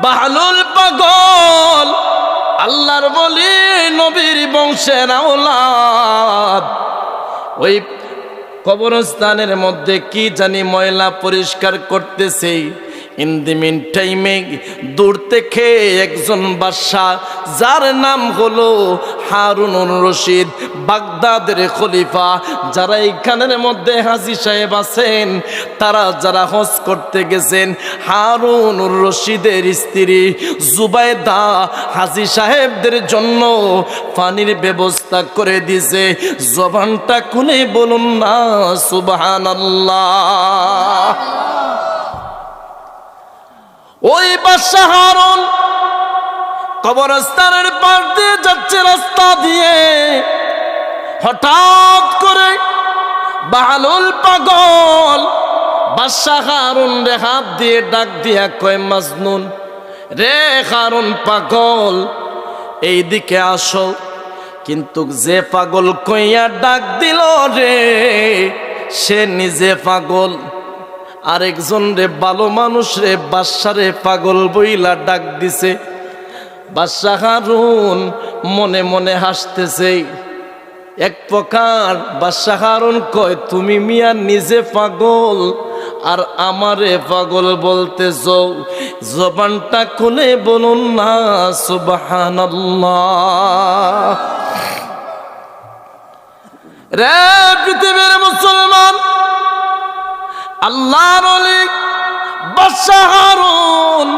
বাহলুল পাগল আল্লাহর বলি নবীর বংশের আওলাদ। ওই কবরস্থানের মধ্যে কি জানি ময়লা পরিষ্কার করতেছে। ইন দি মিন টাইমে দূর থেকে একজন বাদশা, যার নাম হলো হারুনুর রশিদ, বাগদাদের খলিফা, যারা এইখানের মধ্যে হাজী সাহেব আছেন, তারা যারা হজ করতে গেছেন, হারুনুর রশিদের স্ত্রী জুবাইদা হাজী সাহেবদের জন্য পানির ব্যবস্থা করে দিয়েছে। জবানটা খুলে বলুন না সুবহানাল্লাহ। ওই বাদশা হারুন কবরস্থানের পাশ দিয়ে যাচ্ছে, রাস্তা দিয়ে হঠাৎ করে বাহলুল পাগল বাদশা হারুন রে হাত দিয়ে ডাক দিয়া কয়, মাজনুন রে হারুন পাগল এইদিকে আসো। কিন্তু যে পাগল কইয়া ডাক দিল রে, সে নিজে পাগল, আরেকজন রে ভালো মানুষ রে বাদশা রে পাগল বইলা ডাক দিছে। বাদশা হারুন মনে মনে হাসতেছে। এক প্রকার বাদশা হারুন কয়, তুমি মিয়া নিজে পাগল আর আমারে পাগল বলতেছ, জবানটা খুলে বলুন না সুবহানাল্লাহ। রে পৃথিবীর মুসলমান, আল্লাহর ওলি বাদশা হারুন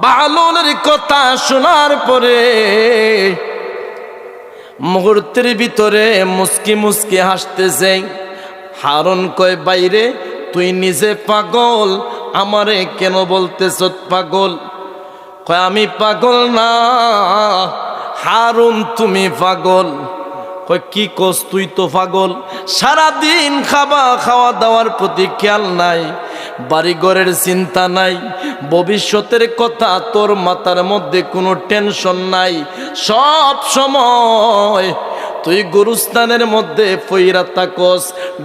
বাহলুলের কথা শোনার পরে মুহূর্তের ভিতরে মুস্কি মুস্কি হাসতেছে। হারুন কয়, বাইরে তুই নিজে পাগল, আমারে কেন বলতেছ পাগল? কয়, আমি পাগল না হারুন, তুমি পাগল। কয়, কি কোস তুই তো পাগল? সারাদিন খাওয়া দাওয়ার প্রতি খেয়াল নাই, বাড়ি ঘরের চিন্তা নাই, ভবিষ্যতের কথা তোর মাথার মধ্যে কোনো টেনশন নাই। সব সময় তুই গুরুস্থানের মধ্যে পইরা থাকস,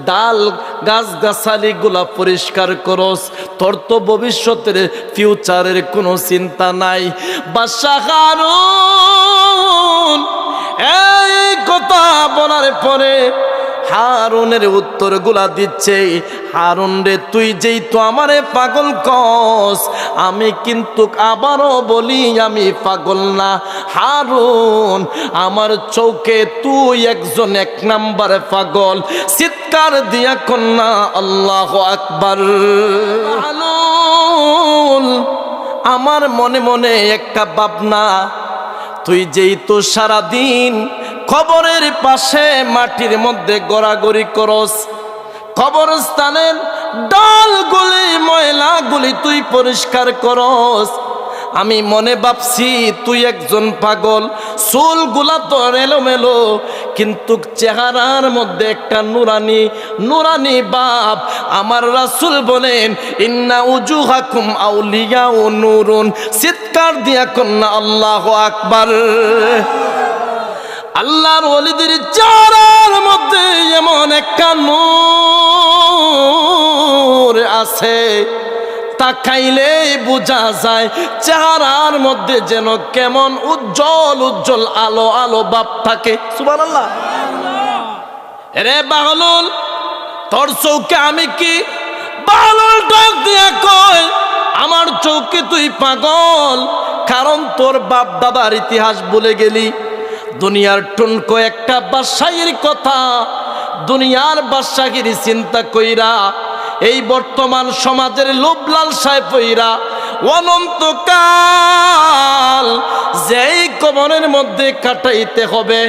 ডাল গাছ গাছালি গুলা পরিষ্কার করস, তোর তো ভবিষ্যতের ফিউচারের কোনো চিন্তা নাই। বাদশা হারুন এই কথা বলার পরে হারুনের উত্তর গুলা দিচ্ছে, হারুন রে তুই যেই তো আমারে পাগল কস, আমি কিন্তু আবারও বলি আমি পাগল না। হারুন আমার চৌকে তুই একজন এক নাম্বার পাগল। চিৎকার দিয়া কন্যা আল্লাহু আকবার। হারুন আমার মনে মনে একটা ভাবনা, তুই যেই তো সারাদিন কবরের পাশে মাটির মধ্যে গড়াগড়ি করস, কবরস্থানের ডালগুলি ময়লাগুলি তুই পরিষ্কার করস, আমি মনে ভাবছি তুই একজন পাগল। চুলগুলা তো এলোমেলো, কিন্তু চেহারার মধ্যে একটা নুরানি নুরানি বাপ। আমার রাসূল বলেন, ইন্না উজুহাকুম আউলিয়াউ নূরুন। চিৎকার দিয়া কন্যা আল্লাহু আকবার। আল্লাহর ওলিদের চেহারার মধ্যে এমন একটা নূর আছে, তাকাইলে বোঝা যায় চেহারার মধ্যে যেন কেমন উজ্জ্বল উজ্জ্বল আলো আলো ভাব থাকে। সুবহানাল্লাহ। রে বাহলুল তোর চৌকে আমি কি? বাহলুল ডাক দিয়া কয়, আমার চৌকে তুই পাগল, কারণ তোর বাপ দাদার ইতিহাস ভুলে গেলি। দুনিয়ার টুনকো একটা বাদশাহীর কথা, দুনিয়ার বাদশাহীর চিন্তা কইরা এই বর্তমান সমাজের লোভ লালসায় পইরা অনন্তকাল যেই কবরের মধ্যে কাটাইতে হবে,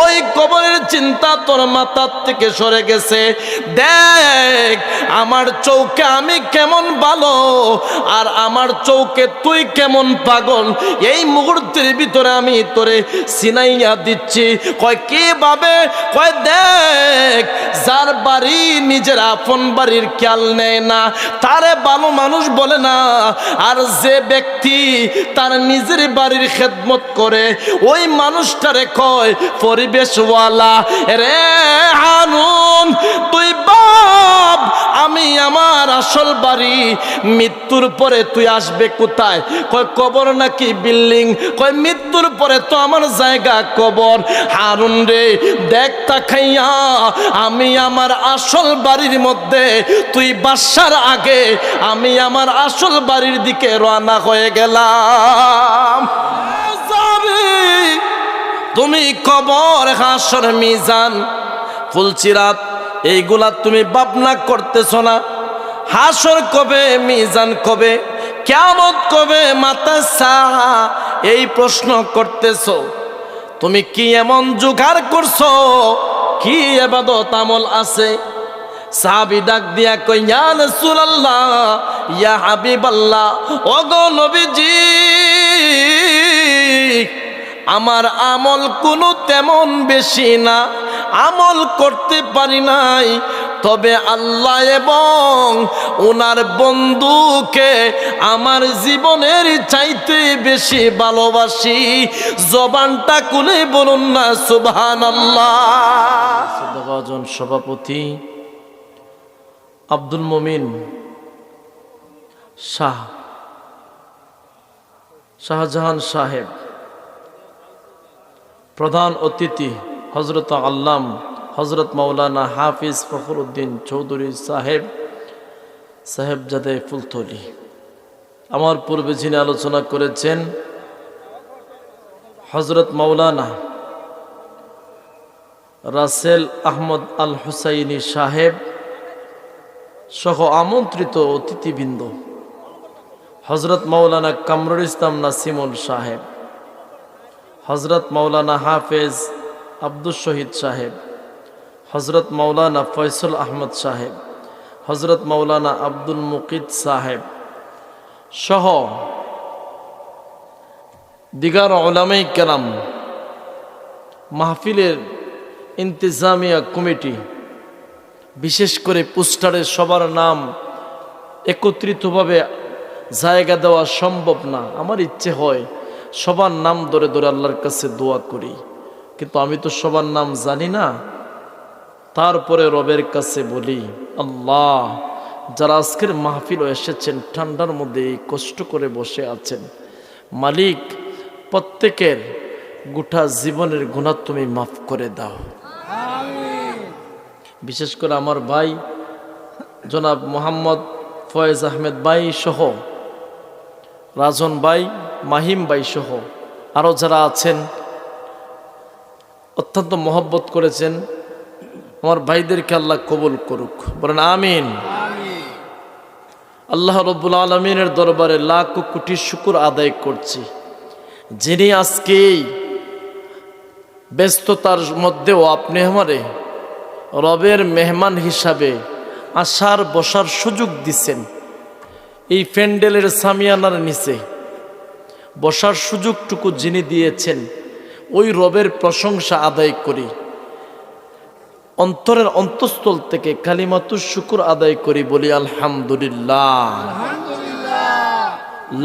ওই কবরের চিন্তা তোর মাথার থেকে সরে গেছে। দেখ আমার চৌকে আমি কেমন ভালো আর আমার চৌকে তুই কেমন পাগল, এই মুহূর্তের ভিতরে আমি তোরে সিনাইয়া দিচ্ছি। কয় কিভাবে? কয় দেখ, যার বাড়ি নিজের আপন বাড়ির খেয়াল নেয় না তারে ভালো মানুষ বলে না, আর যে ব্যক্তি তার নিজের বাড়ির খেদমত করে ওই মানুষটারে কয় পরিবেশওয়ালা। রে হারুন, তুই বাপ, আমি আমার আসল বাড়ি, মৃত্যুর পরে তুই আসবে কোথায়? কয় কবর নাকি বিল্ডিং? কয় মৃত্যুর পরে তো আমার জায়গা কবর। হারুন রে, দেখ তাকাইয়া, আমি আমার আসল বাড়ির মধ্যে, তুই বাসার আগে আমি আমার আসল বাড়ির দিকে রওনা হয়ে গেলাম। তুমি কবর, হাসর, মিজান, ফুলচিরাত এইগুলা তুমি ভাবনা করতেছ না? হাসর কবে, মিজান কবে, কিয়ামত কবে, মাতা সাহা, এই প্রশ্ন করতেছ। তুমি কি এমন জোগাড় করছো? কি ইবাদত আমল আছে? সাহাবী ডাক দিয়া কই, ইয়া রাসূলুল্লাহ, ইয়া হাবিবাল্লাহ, ওগো নবীজি, আমার আমল কোনো তেমন বেশি না, আমল করতে পারি নাই, তবে আল্লাহ এবং ওনার বন্ধুকে আমার জীবনের চাইতে বেশি ভালোবাসি। জবানটা খুলে বলুন না সুবহানাল্লাহ। সভাপতি আব্দুল মুমিন শাহজাহান সাহেব, প্রধান অতিথি হজরত আল্লাম হজরত মাওলানা হাফিজ ফখরুদ্দিন চৌধুরী সাহেবজাদে ফুলতলি, আমার পূর্বে যিনি আলোচনা করেছেন হজরত মাওলানা রাসেল আহমদ আল হুসাইনি সাহেব সহ আমন্ত্রিত অতিথিবৃন্দ, হজরত মাওলানা কামরুল ইসলাম নাসিমুল সাহেব, হজরত মাওলানা হাফেজ আব্দুল শহীদ সাহেব, হজরত মাওলানা ফয়সল আহমদ সাহেব, হজরত মাওলানা আব্দুল মুকিদ সাহেব সহ দিগার উলামায়ে কেরাম, মাহফিলের ইন্তেজামিয়া কমিটি, বিশেষ করে পোস্টারে সবার নাম একত্রিতভাবে জায়গা দেওয়া সম্ভব না। আমার ইচ্ছে হয় সবার নাম ধরে ধরে আল্লাহর কাছে দোয়া করি, কিন্তু আমি তো সবার নাম জানি না। তারপরে রবের কাছে বলি, আল্লাহ, যারা আজকের মাহফিল এসেছেন, ঠান্ডার মধ্যে এই কষ্ট করে বসে আছেন, মালিক প্রত্যেকের গোটা জীবনের গুনাহ তুমি মাফ করে দাও। বিশেষ করে আমার ভাই জনাব মোহাম্মদ ফয়েজ আহমেদ ভাই সহ, রাজন ভাই, মাহিম ভাই সহ আরও যারা আছেন, অত্যন্ত মহব্বত করেছেন, আমার ভাইদেরকে আল্লাহ কবুল করুক, বলেন আমিন। আল্লাহ রব্বুল আলমিনের দরবারে লাখ কোটি শুকর আদায় করছি, যিনি আজকে ব্যস্ততার মধ্যেও আপনি আমারে রবের মেহমান হিসাবে আসার বসার সুযোগ দিচ্ছেন। এই প্যান্ডেলের সামিয়ানার নিচে বসার সুযোগটুকু যিনি দিয়েছেন, ওই রবের প্রশংসা আদায় করি, অন্তরের অন্তঃস্থল থেকে কালিমাতুশ শুকর আদায় করি, বলি আলহামদুলিল্লাহ।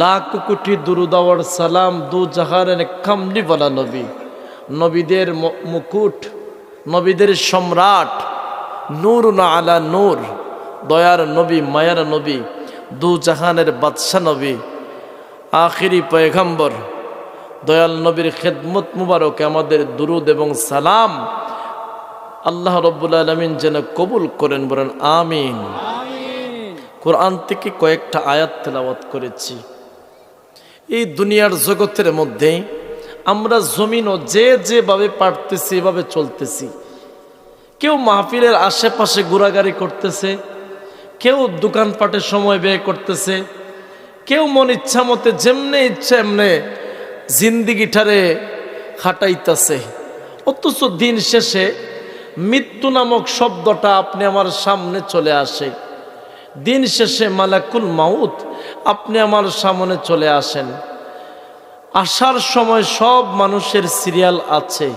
লাখ কোটি দুরূদ ওয়ার সালাম দু জাহানের কামলি ওয়ালা নবী, নবীদের মুকুট, নবীদের সম্রাট, নূর না আলা নূর, দয়ার নবী, মায়ার নবী, দু জাহানের বাদশা নবী, আখিরি পয়গম্বর, দয়াল নবীর খেদমত মুবারকে আমাদের দুরূদ এবং সালাম আল্লাহ রব্বুল আলামিন যেন কবুল করেন, বলেন আমিন। কোরআন থেকে কয়েকটা আয়াত তেলাওয়াত করেছি। এই দুনিয়ার জগতের মধ্যে আমরা জমিনও যেভাবে পারতেছি এভাবে চলতেছি। কেউ মাহফিলের আশেপাশে ঘোরাঘুরি করতেছে, কেউ দোকানপাটে সময় ব্যয় করতেছে, কেউ মন ইচ্ছা মতে যেমনে ইচ্ছা এমনে জিন্দিগিটারে খাটাইতেছে। অথচ দিন শেষে মৃত্যু নামক শব্দটা আপনি আমার সামনে চলে আসে। দিন শেষে মালাকুল মাউত আপনি আমার সামনে চলে আসেন। আসার সময় সব মানুষের সিরিয়াল আছে,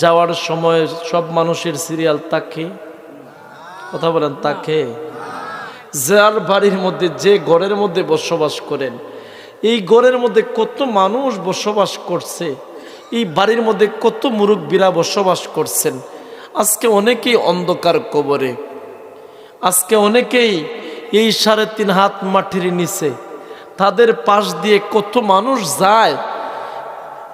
যাওয়ার সময় সব মানুষের সিরিয়াল থাকে? কথা বলেন, থাকে? যার বাড়ির মধ্যে, যে ঘরের মধ্যে বসবাস করেন, এই ঘরের মধ্যে কত মানুষ বসবাস করছে, এই বাড়ির মধ্যে কত মুরব্বীরা বসবাস করছেন। আজকে অনেকেই অন্ধকার কবরে, আজকে অনেকেই এই 3.5 হাত মাটির নিচে। তাদের পাশ দিয়ে কত মানুষ যায়,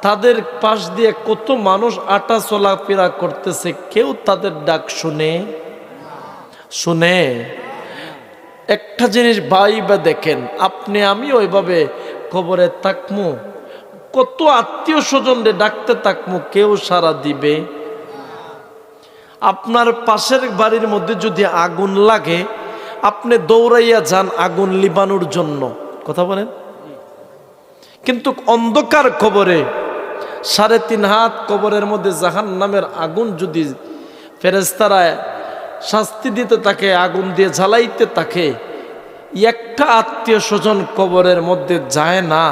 তাদের পাশ দিয়ে কত মানুষ আটা চলাফেরা করতেছে, কেউ তাদের ডাক শুনে। একটা জিনিস ভাইবা দেখেন, আপনি আমি ওইভাবে কবরে থাকমু, কত আত্মীয় স্বজনরে ডাকতে থাকমু, কেউ সাড়া দিবে? আপনার পাশের বাড়ির মধ্যে যদি আগুন লাগে, আপনি দৌড়াইয়া যান আগুন লিবানোর জন্য, কথা বলেন। কিন্তু অন্ধকার কবরে 3.5 হাত কবরের মধ্যে জাহান্নামের আগুন যদি ফেরেশতারা শাস্তি দিতে থাকে, আগুন দিয়ে জ্বালাইতে থাকে, একটা আত্মীয় স্বজন কবরের মধ্যে যায় না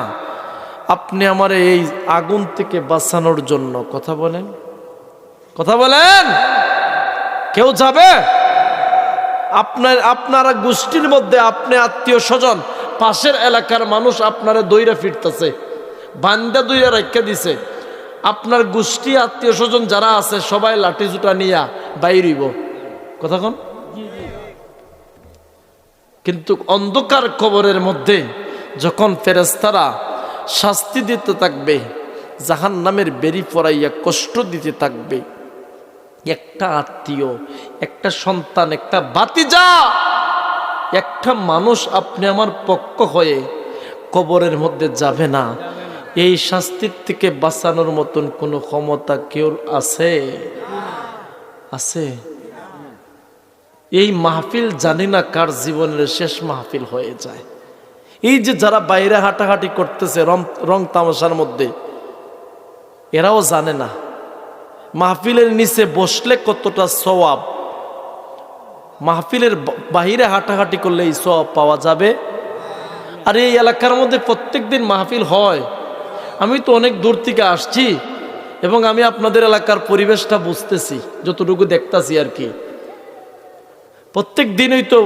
আপনি আমার এই আগুন থেকে বাঁচানোর জন্য, কথা বলেন, কথা বলেন। কেউ যাবে? আপনারা গোষ্ঠীর মধ্যে আপনি আত্মীয় স্বজন, পাশের এলাকার মানুষ আপনারা দইরা ফিরতেছে, বান্দা দইরা রাখা দিছে, আপনার গোষ্ঠী আত্মীয় স্বজন যারা আছে সবাই লাঠি জুটা নিয়া বাইরিব, কথা কোন। কিন্তু অন্ধকার কবরের মধ্যে যখন ফেরেশতারা শাস্তি দিতে থাকবে, জাহান্নামের বেরি পড়াইয়া কষ্ট দিতে থাকবে, একটা আত্মীয়, একটা সন্তান, একটা ভাতিজা, একটা মানুষ আপনি আমার পক্ষ হয়ে কবরের মধ্যে যাবে না। এই শাস্তির থেকে বাঁচানোর মতন কোনো ক্ষমতা কেউ আছে? এই মাহফিল জানি না কার জীবনের শেষ মাহফিল হয়ে যায়। এই যে যারা বাইরে হাঁটাহাঁটি করতেছে রং তামাশার মধ্যে, এরাও জানে না মাহফিলের নিচে বসলে কতটা সওয়াব, মাহফিলের বাহিরে হাঁটাহাঁটি করলে এই সওয়াব পাওয়া যাবে। আর এই এলাকার মধ্যে প্রত্যেকদিন মাহফিল হয়, আমি তো অনেক দূর থেকে আসছি এবং আমি আপনাদের এলাকার পরিবেশটা বুঝতেছি, যতটুকু দেখতেছি আর কি। প্রত্যেক দিনই তো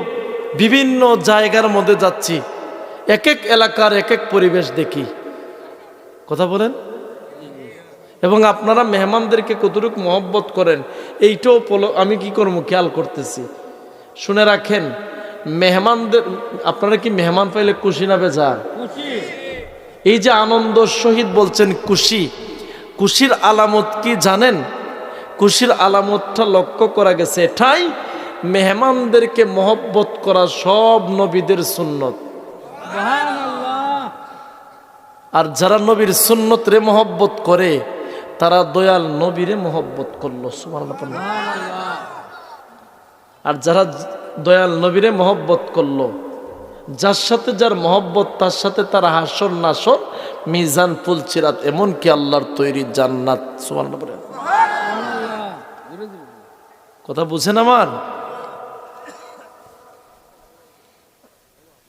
বিভিন্ন জায়গার মধ্যে যাচ্ছি, এক এক এলাকার এক এক পরিবেশ দেখি, কথা বলেন। এবং আপনারা মেহমানদেরকে কতটুকু মহব্বত করেন এইটাও আমি কি করবো খেয়াল করতেছি। শুনে রাখেন, মেহমানদের, আপনারা কি মেহমান পাইলে খুশি না বেজার? এই যে আনন্দ সহিত বলছেন খুশি, খুশির আলামত কি জানেন? খুশির আলামতটা লক্ষ্য করা গেছে এটাই, মেহমানদেরকে মহব্বত করা সব নবীদের সুন্নত। আর যারা নবীর সুন্নত রে মহব্বত করে তারা দয়াল নবীরে মহব্বত করলো, সুবহানাল্লাহ। আর যারা দয়াল নবীরে মহব্বত করলো, যার সাথে যার মহব্বত তার সাথে তার হাসর নাসর মিজান ফুলচিরাত, এমনকি আল্লাহর তৈরি জান্নাত, সুবহানাল্লাহ। কথা বুঝেন আমার?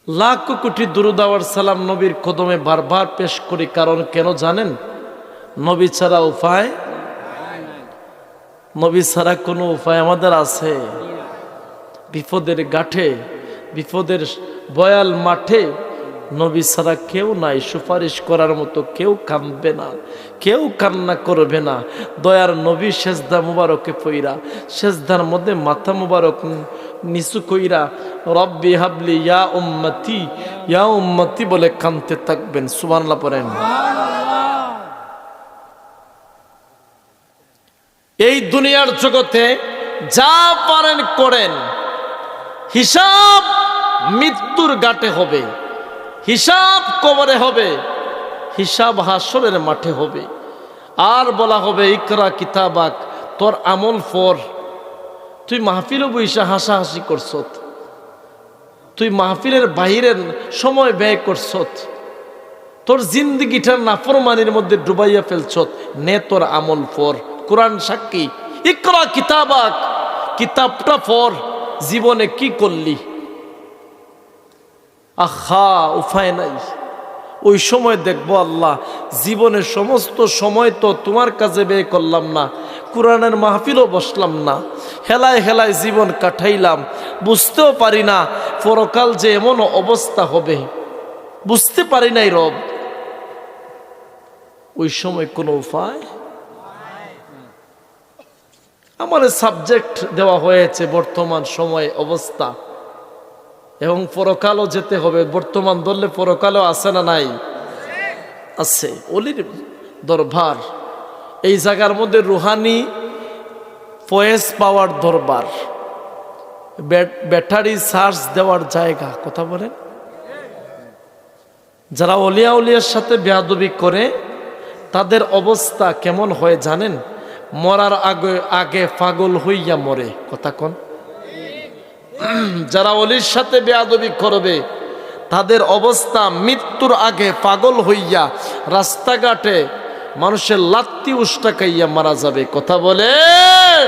লাখ কোটি দুরূদ আর সালাম নবীর কদমে বারবার পেশ করি, কারণ কেন জানেন? নবী ছাড়া উপায়, নবী ছাড়া কোনো উপায় আমাদের আছে? বিপদের ঘাটে, বিপদের বয়াল মাঠে নবী ছাড়া কেউ নাই, সুপারিশ করার মতো কেউ কাঁদবে না, কেউ কান্না করবে না। দয়ার নবী সেজদা মুবারকে পইরা, সেজদার মধ্যে মাথা মুবারক নিচু কইরা রব্বি হাবলি ইয়া উম্মতি বলে কাঁদতে থাকবেন, সুবহানাল্লাহ পড়েন। এই দুনিয়ার জগতে যা পারেন করেন, হিসাব মৃত্যুর ঘাটে হবে, হিসাব কবরে হবে, হিসাব হাসরের মাঠে হবে। আর বলা হবে ইকরা কিতাবাক, তোর আমল ফর। তুই মাহফিলে বইসা হাসাহাসি করছত, তুই মাহফিলের বাহিরের সময় ব্যয় করছত, তোর জিন্দিগিটার নাফরমানির মধ্যে ডুবাইয়া ফেলছত, নে তোর আমল ফর। কোরআন সাক্ষী, ইকরা কিতাবাক, কিতাবটা ফর, জীবনে কি করলি। আহা, উপায় নাই। ওই সময় দেখবো আল্লাহ জীবনের সমস্ত সময় তো তোমার কাজে ব্যয় করলাম না, কোরআনের মাহফিলও বসলাম না, হেলায় হেলায় জীবন কাটাইলাম, বুঝতেও পারি না পরকাল যে এমন অবস্থা হবে। বুঝতে পারি নাই রব, ওই সময় কোনো উপায়? আমার সাবজেক্ট দেওয়া হয়েছে বর্তমান সময় অবস্থা, এবং পরকালও যেতে হবে। বর্তমান ধরলে পরকালও আছে না নাই? আছে। অলির দরবার, এই জায়গার মধ্যে রুহানি ফয়েজ পাওয়ার দরবার, ব্যাটারি চার্জ দেওয়ার জায়গা। কথা বলেন, যারা অলিয়া উলিয়ার সাথে বেয়াদবি করে তাদের অবস্থা কেমন হয় জানেন? মরার আগে আগে পাগল হইয়া মরে। কথা কোন? যারা অলির সাথে বেয়াদবি করবে তাদের অবস্থা মৃত্যুর আগে পাগল হইয়া রাস্তাঘাটে মানুষের লাত্তি উষ্টাকাইয়া মারা যাবে। কথা বলেন,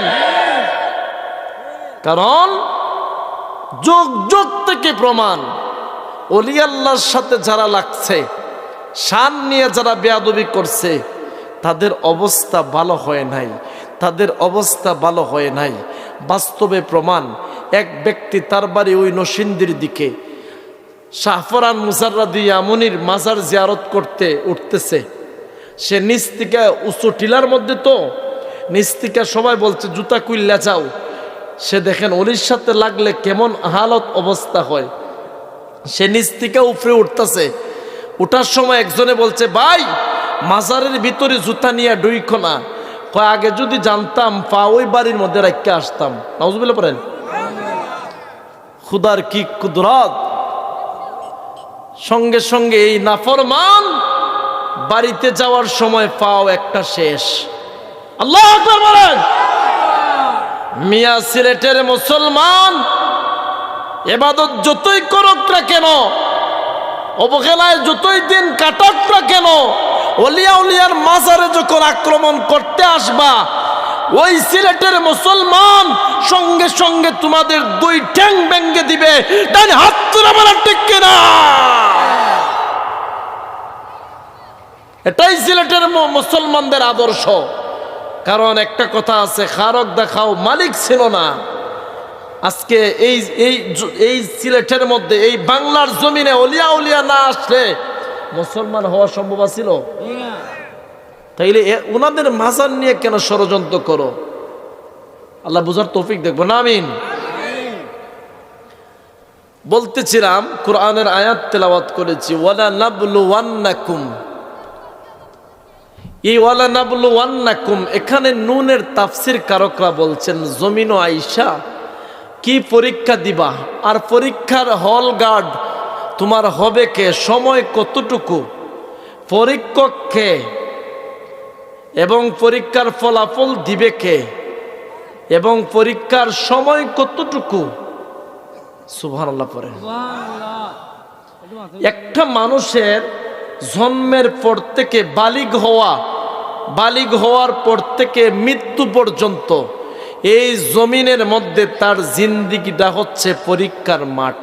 কারণ যুগ যুগ থেকে প্রমাণ, অলি আল্লাহর সাথে যারা লাগছে, শান নিয়ে যারা বেয়াদবি করছে, তাদের অবস্থা ভালো হয় নাই, তাদের অবস্থা ভালো হয় নাই। বাস্তবে প্রমাণ। এক ব্যক্তি তার বাড়ি ওই নরসিংদীর দিকে, শাহফরান মুজাররাদি ইয়ামুনির মাজার জিয়ারত করতে উঠতেছে। সে নিচ থেকে উঁচু টিলার মধ্যে, তো নিচ থেকে সবাই বলছে জুতা কুইল্লা যাও। সে দেখেন অলির সাথে লাগলে কেমন হালত অবস্থা হয়। সে নিচ থেকে উপরে উঠতেছে, উঠার সময় একজনে বলছে, ভাই মাজারের ভিতরে জুতা নিয়ে ডুইখো না। কয়, আগে যদি জানতাম পা ওই বাড়ির মধ্যে রাখতে আসতাম। নাউজুবিল্লাহ পড়েন। খুদার কি কুদরত! সঙ্গে সঙ্গে এই নাফরমান বাড়িতে যাওয়ার সময় পাও একটা শেষ। আল্লাহু আকবার বলেন। মিয়া সিলেটের মুসলমান ইবাদত যতই করুক না কেন, অবহেলায় যতই দিন কাটাক না কেন, ওলিয়া উলিয়ার মাজারে যখন আক্রমণ করতে আসবা, ওই সিলেটের মুসলমান সঙ্গে সঙ্গে তোমাদের দুই ঠ্যাং ভেঙে দিবে। ডান হাত তুলে বলেন ঠিক কিনা? এটাই সিলেটের মুসলমানদের আদর্শ। কারণ একটা কথা আছে, খারক দেখাও মালিক ছিল না। আজকে এই এই এই সিলেটের মধ্যে, এই বাংলার জমিনে ওলিয়া উলিয়া না আসলে মুসলমান হওয়া সম্ভব ছিল? তাইলে ওনাদের মাজার নিয়ে কেন ষড়যন্ত্র করো? আল্লাহ বুঝার তৌফিক দেখবো না। আমিন। বলতেছিলাম, কোরআনের আয়াত তেলাওয়াত করেছি, ওয়ালা নাবলুওয়ান্নাকুম। এই ওয়ালা নাবলুওয়ান্নাকুম, এখানে নুনের তাফসির কারকরা বলছেন জমিন ও আইসা কি পরীক্ষা দিবা, আর পরীক্ষার হল গার্ড তোমার হবে কে, সময় কতটুকু, পরীক্ষক কে, এবং পরীক্ষার ফলাফল দিবে কে, এবং পরীক্ষার সময় কতটুকু। সুবহানাল্লাহ পড়ে। একটা মানুষের জন্মের পর থেকে বালিগ হওয়ার পর থেকে মৃত্যু পর্যন্ত এই জমিনের মধ্যে তার জিন্দেগিটা হচ্ছে পরীক্ষার মাঠ।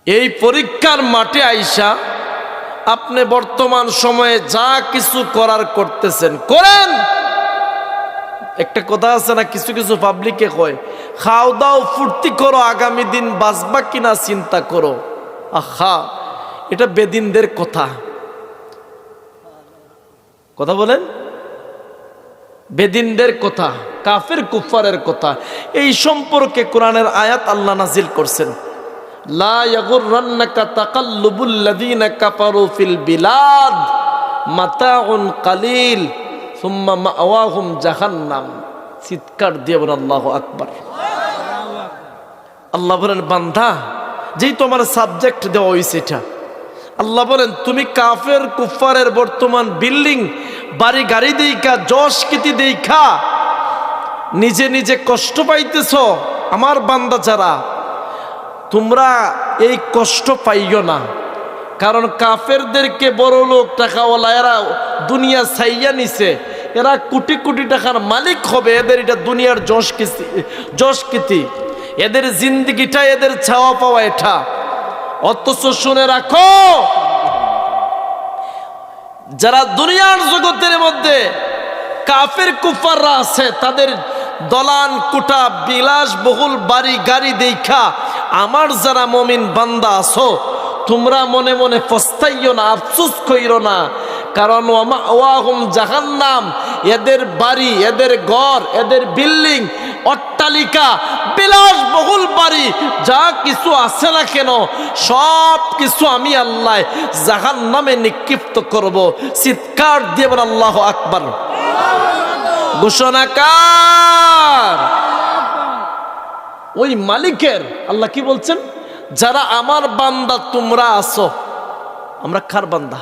এই পরীক্ষার মাঠে আইসা আপনি বর্তমান সময়ে যা কিছু করার করতেছেন, করেন। একটা কথা আছে না, কিছু কিছু পাবলিকে কয়, খাও দাও ফুর্তি করো, আগামী দিন বাঁচবা কিনা চিন্তা করো। আহা, এটা বেদিনদের কথা। কথা বলেন, বেদিনদের কথা, কাফের কুফারের কথা। এই সম্পর্কে কোরআনের আয়াত আল্লাহ নাজিল করছেন, লা ইয়াগুররান্নাকা তাকাল্লুবুল লাযিনা কাফারু ফিল বিলাদ মাতাউন কালিল সুম্মা মাওয়াহুম জাহান্নাম। চিৎকার দিয়ে বলেন আল্লাহু আকবার। আল্লাহ বলেন, বান্দা, যেই তোমার সাবজেক্ট দেওয়া হয়েছে এটা, আল্লাহ বলেন তুমি কাফের কুফারের বর্তমান বিল্ডিং বাড়ি গাড়ি দেইখা যশ কীর্তি দেইখা নিজে নিজে কষ্ট পাইতেছ। আমার বান্দা যারা, তোমরা এই কষ্ট পাইও না। কারণ কাফেরদেরকে বড় লোক টাকাওয়ালা এরা দুনিয়া ছাইয়া নিছে, এরা কোটি কোটি টাকার মালিক হবে। এদের এটা দুনিয়ার যশ কীর্তি, এদের জিন্দিগিটা, এদের ছাওয়া পাওয়া এটা। অথচ শুনে রাখো, যারা দুনিয়ার জগতের মধ্যে কাফের কুফাররা আছে, তাদের দলান কুটা বিলাস বহুল বাড়ি গাড়ি দেখা আমার যারা মুমিন বান্দা আছো তোমরা মনে মনে পস্তাইও না, আফসোস কইরো না, কারণ ওয়াহুম জাহান্নাম, এদের বাড়ি, এদের ঘর, এদের বিল্ডিং, অট্টালিকা, বিলাসবহুল বাড়ি, যা কিছু আছে না কেন সব কিছু আমি আল্লাহ জাহান্নামে নিক্ষিপ্ত করব। চিৎকার দিয়ে বলেন আল্লাহু আকবার। ঘোষণাকার ওই মালিকের। আল্লাহ কি বলছেন? যারা আমার বান্দা তোমরা আছো। আমরা কার বান্দা?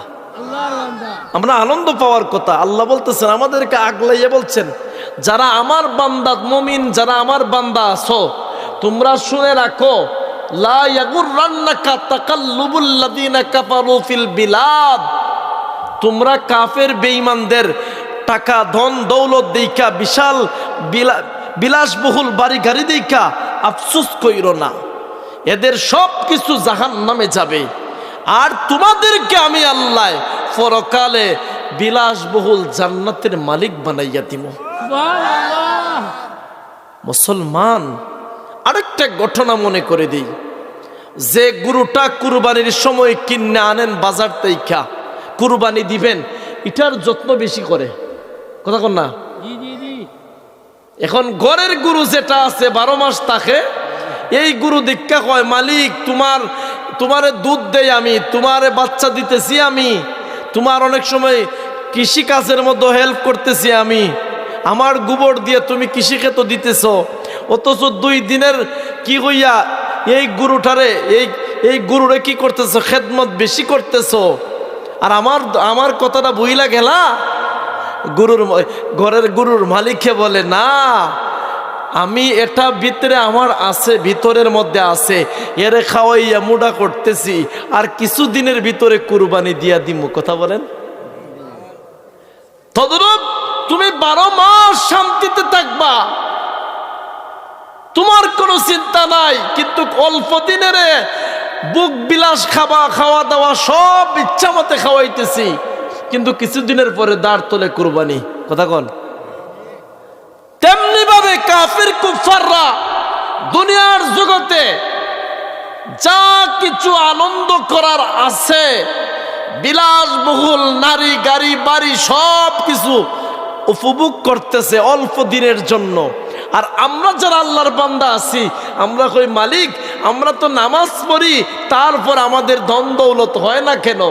আমরা আনন্দ পাওয়ার কথা। আল্লাহ বলতেছেন, আমাদেরকে আগলাইয়া বলছেন, যারা আমার বান্দা মুমিন, যারা আমার বান্দা আছো তোমরা শুনে রাখো, লা ইয়াগুররান্নাকা তাকাল্লুবুল লাযিনা কাফারু ফিল বিলাদ। তোমরা কাফের বেঈমানদের টাকা ধন দৌলত দেইখা, বিশাল বিলাসবহুল বাড়ি গাড়ি দেইখা আফসোস কইরো না, এদের সব কিছু জাহান্নামে যাবে। আর তোমাদেরকে আমি আল্লাহ পরকালে বিলাসবহুল জান্নাতের মালিক বানাইয়া দিব। মুসলমান, আরেকটা ঘটনা মনে করে দিই। যে গরুটা কুরবানির সময় কিনে আনেন বাজার থেকে কুরবানি দিবেন, এটার যত্ন বেশি করে, কথা কন না? এখন ঘরের গরু যেটা আছে 12 মাস থাকে, এই গরু দীক্ষা কয়, মালিক তোমারে দুধ দেই আমি, তোমারে বাচ্চা দিতেছি আমি, তোমার অনেক সময় কৃষি কাজের মধ্যে হেল্প করতেছি আমি, আমার গোবর দিয়ে তুমি কৃষিক্ষেত দিতেছ, অথচ 2 দিনের কি হইয়া এই গরুটারে এই গরুরে কি করতেছ, খেদমত বেশি করতেছ। আর আমার কথাটা বইলা গেলা। ঘরের গরুর মালিককে বলে, না, আমি এটা ভিতরে আমার আছে, ভিতরের মধ্যে আছে, এরে খাওয়াইয়া মুডা করতেছি, আর কিছুদিনের ভিতরে কুরবানি দিয়া দিমু। কথা বলেন। তদরূপ তুমি 12 মাস শান্তিতে থাকবা, তোমার কোনো চিন্তা নাই, কিন্তু অল্প দিনের বুক বিলাস খাওয়া দাওয়া সব ইচ্ছা মতে খাওয়াইতেছি, কিন্তু কিছুদিনের পরে দাঁড় তোলে কুরবানি। কথা কন। তেমনি ভাবে কাফির কুফাররা দুনিয়ার জগতে যা কিছু আনন্দ করার আছে, বিলাসবহুল নারী গাড়ি বাড়ি সব কিছু উপভোগ করতেছে অল্প দিনের জন্য। আর আমরা যারা আল্লাহর বান্দা আছি, আমরা কই, মালিক আমরা তো নামাজ পড়ি, তারপর আমাদের ধন দৌলত হয় না কেন?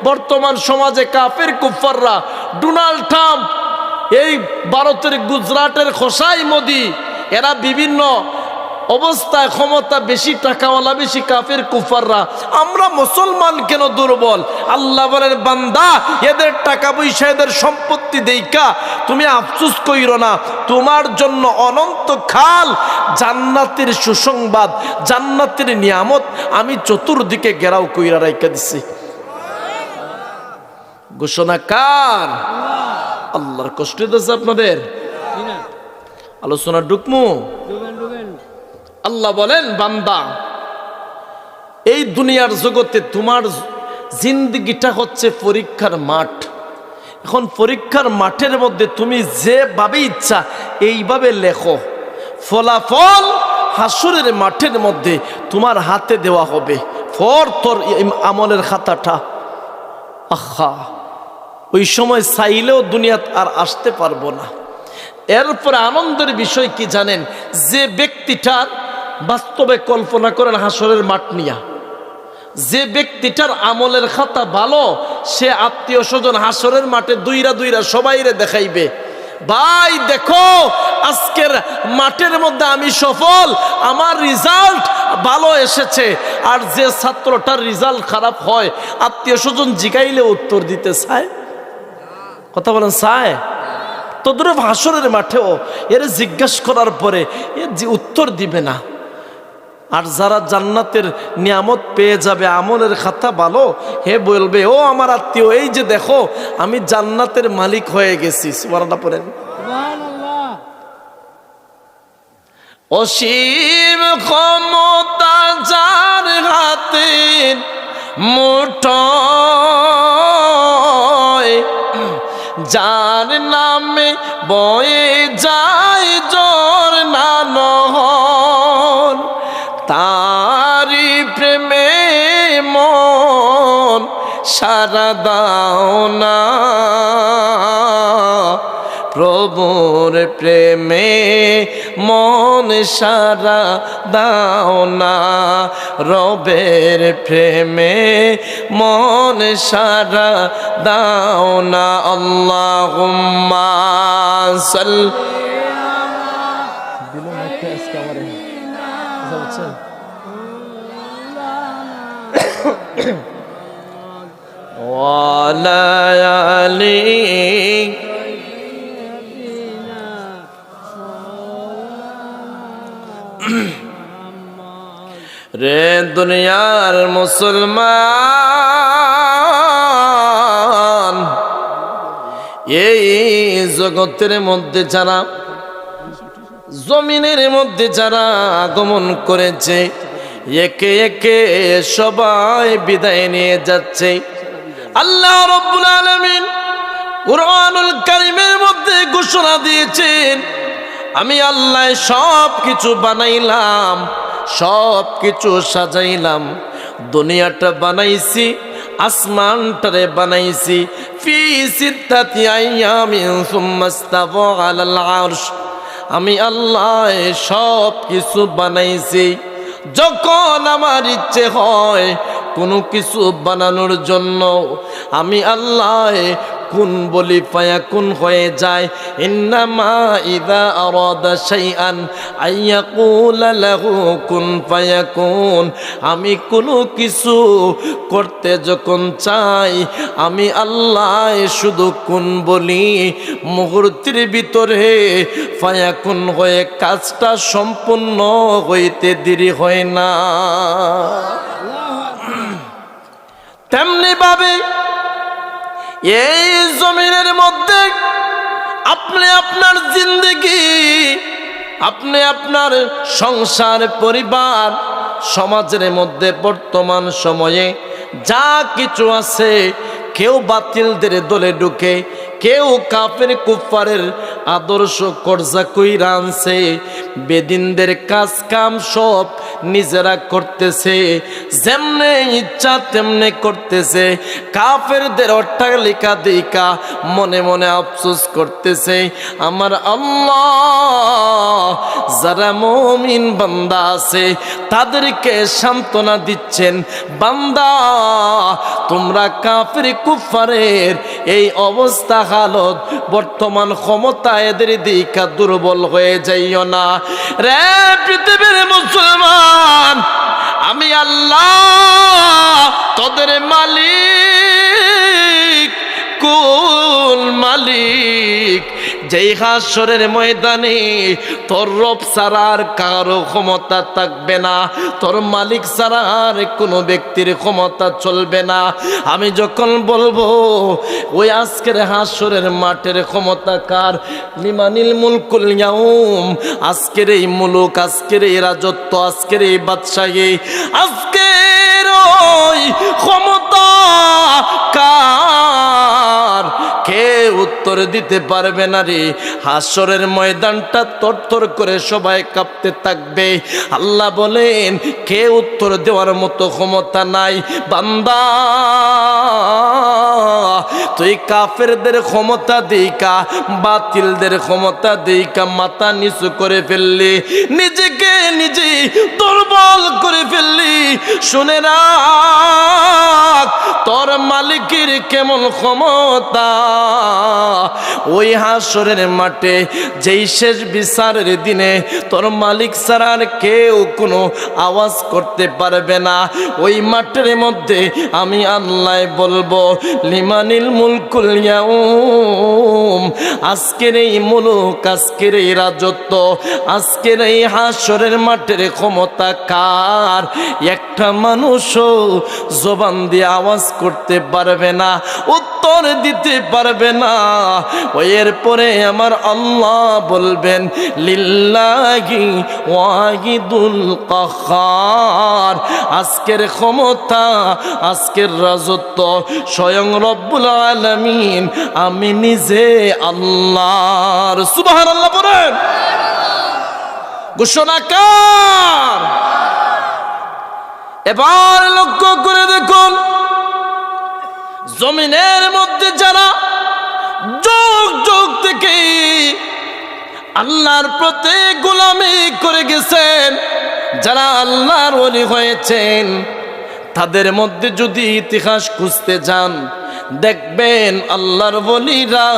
বর্তমান সমাজে কাফের কুফাররা, ডোনাল্ড ট্রাম্প, এই ভারতের গুজরাটের খোসাই মোদি, এরা বিভিন্ন অবস্থায় ক্ষমতা বেশি, টাকাওয়ালা বেশি, কাফের কুফাররা। আমরা মুসলমান কেন দুর্বল? আল্লাহ বলেন, বান্দা এদের টাকা পয়সা এদের সম্পত্তি দেইকা তুমি আফসোস কইরো না, তোমার জন্য অনন্ত খাল জান্নাতের সুসংবাদ, জান্নাতের নিয়ামত আমি চতুর্দিকে ঘেরাও কইরা রাইখা দিছি। ঘোষণা কার? আল্লাহর। কষ্ট হইতেছে আপনাদের? আলোচনা ঢুকমু? আল্লাহ বলেন, বান্দা এই দুনিয়ার জগতে তোমার জিন্দগিটা হচ্ছে পরীক্ষার মাঠ। এখন পরীক্ষার মাঠের মধ্যে তুমি যেভাবে ইচ্ছা এইভাবে লেখো, ফলাফল হাসরের মাঠের মধ্যে তোমার হাতে দেওয়া হবে। তোর আমলের খাতাটা, আহা, ওই সময় চাইলেও দুনিয়াত আর আসতে পারবো না। এরপরে আনন্দের বিষয় কি জানেন? যে ব্যক্তিটার বাস্তবে কল্পনা করেন হাসরের মাঠ নিয়া, যে ব্যক্তিটার আমলের খাতা ভালো, সে আত্মীয় স্বজন হাসরের মাঠে দুইরা সবাইরে দেখাইবে, ভাই দেখো আজকের মাঠের মধ্যে আমি সফল, আমার রেজাল্ট ভালো এসেছে। আর যে ছাত্রটার রেজাল্ট খারাপ হয়, আত্মীয় স্বজন জিগাইলে উত্তর দিতে চায়? কথা বলেন, চায়? তদ্রুপ হাসরের মাঠেও এর জিজ্ঞাসা করার পরে এর যে উত্তর দিবে না। আর যারা জান্নাতের নিয়ামত পেয়ে যাবে, আমলের খাতা ভালো, হে বলবে, ও আমার আত্মীয়, এই যে দেখো আমি জান্নাতের মালিক হয়ে গেছি। সুবহানাল্লাহ পড়েন। অসীম ক্ষমতা যার হাতে মুঠোয়, যার নামে বয়ে যায় ঝর্ণা নহর, তার প্রেমে মন সারা দাও না, প্রভুর প্রেমে মন সারা দাও না, রবের প্রেমে মন সারা দাও না। আল্লাহুম্মা সাল্লি ওয়ালা আলি রে দুনিয়ার মুসলমান, এই জগতের মধ্যে যারা, জমিনের মধ্যে যারা আগমন করেছে, একে একে সবাই বিদায় নিয়ে যাচ্ছে। আল্লাহ রাব্বুল আলামিন কুরআনুল কারীমের মধ্যে ঘোষণা দিয়েছেন, আমি আল্লাহ সব কিছু বানাইলাম, সব কিছু সাজাইলাম, দুনিয়াটা বানাইছি, আসমানটারে বানাইছি, ফি সিত্তাতি আইয়ামিন সুম্মা ইস্তাওয়া আলাল আরশ। আমি আল্লাহ সব কিছু বানাইছি। যখন আমার ইচ্ছে হয় কোনো কিছু বানানোর জন্য, আমি আল্লাহ কুন বলি ফায়াকুন হয়ে যায়। ইন্নামা ইযা আরাদা শাইআন আইয়াকুলা লাহু কুন ফায়াকুন। আমি কোনো কিছু করতে যখন চাই, আমি আল্লাহ শুধু কুন বলি, মুহূর্তের ভিতরে ফায়াকুন হয়ে কাজটা সম্পূর্ণ হইতে দেরি হয় না। তেমনি ভাবে এই জমিনের মধ্যে আপনি আপনার জিন্দেগি, আপনি আপনার সংসার, পরিবার, সমাজের মধ্যে বর্তমান সময়ে যা কিছু আছে, কেউ বাতিলদের দলে ঢুকে, কেউ কাফের কুফারের আদর্শ কর্জা কইরা আনছে, বেদিনদের কাজ কাম সব নিজেরা করতেছে, যেমনে ইচ্ছা তেমনে করতেছে, কাফেরদের অট্টালিকা দিকা মনে মনে আফসোস করতেছে। আমার আল্লাহ যারা মুমিন বান্দা আছে তাদেরকে সান্ত্বনা দিচ্ছেন, বান্দা তোমরা কাফের কুফারের এই অবস্থা হালত, বর্তমান ক্ষমতা এদের দিকা দুর্বল হয়ে যাইও না। রে পৃথিবীর মুসলমান, আমি আল্লাহ তোদের মালিক। কুল মালিক, যেই হাসরের ময়দানে তোর রব ছাড়া আর কারো ক্ষমতা থাকবে না, তোর মালিক ছাড়া আর কোনো ব্যক্তির ক্ষমতা চলবে না। আমি যখন বলবো ওই আজকের হাসরের মাঠের ক্ষমতা কার? লিমানিল মুলকুল ইয়াউম। আজকের এই মুলুক, আজকের এই রাজত্ব, আজকের এই বাদশাহী, আজকের ওই ক্ষমতা কার? কে উত্তর দিতে পারবে না রে। হাসরের ময়দানটা তরতর করে সবাই কাঁপতে থাকবে। আল্লাহ বলেন কে উত্তর দেওয়ার মতো ক্ষমতা নাই। বান্দা তুই কাফেরদের ক্ষমতা দিকা, বাতিলদের ক্ষমতা দিকা মাথা নিচু করে ফেললি, নিজেকে নিজে দুর্বল করে ফেললি। শুনে রাখ তোর মালিকের কেমন ক্ষমতা। ওই হাসরের মাঠে যেই শেষ বিচারের দিনে তোর মালিক ছাড়া আর কেউ কোনো আওয়াজ করতে পারবে না। ওই মাঠের মধ্যে আমি আল্লাহ বলবো লিমানিল মুলকুল ইয়াউম। আজকের এই মুলুক, আজকের এই রাজত্ব, আজকের এই হাসরের মাঠের ক্ষমতা কার? একটা মানুষও জবান দিয়ে আওয়াজ করতে পারবে না, উত্তর দিতে পারবে না। এরপরে আমার আল্লাহ বলবেন লিল্লাহি ওয়াহিদুল কাহ্হার। আজকের ক্ষমতা, আজকের রাজত্ব স্বয়ং রব্বুল আলামিন আমি নিজে আল্লাহর। সুবহানাল্লাহ বলেন। ঘোষণাকার এবার লক্ষ্য করে দেখুন, জমিনের মধ্যে যারা যুগ যুগ থেকে আল্লাহর প্রতি গোলামি করে গেছেন, যারা আল্লাহর ওলি হয়েছেন, তাদের মধ্যে যদি ইতিহাস খুঁজতে যান, দেখবেন আল্লাহর ওলিরা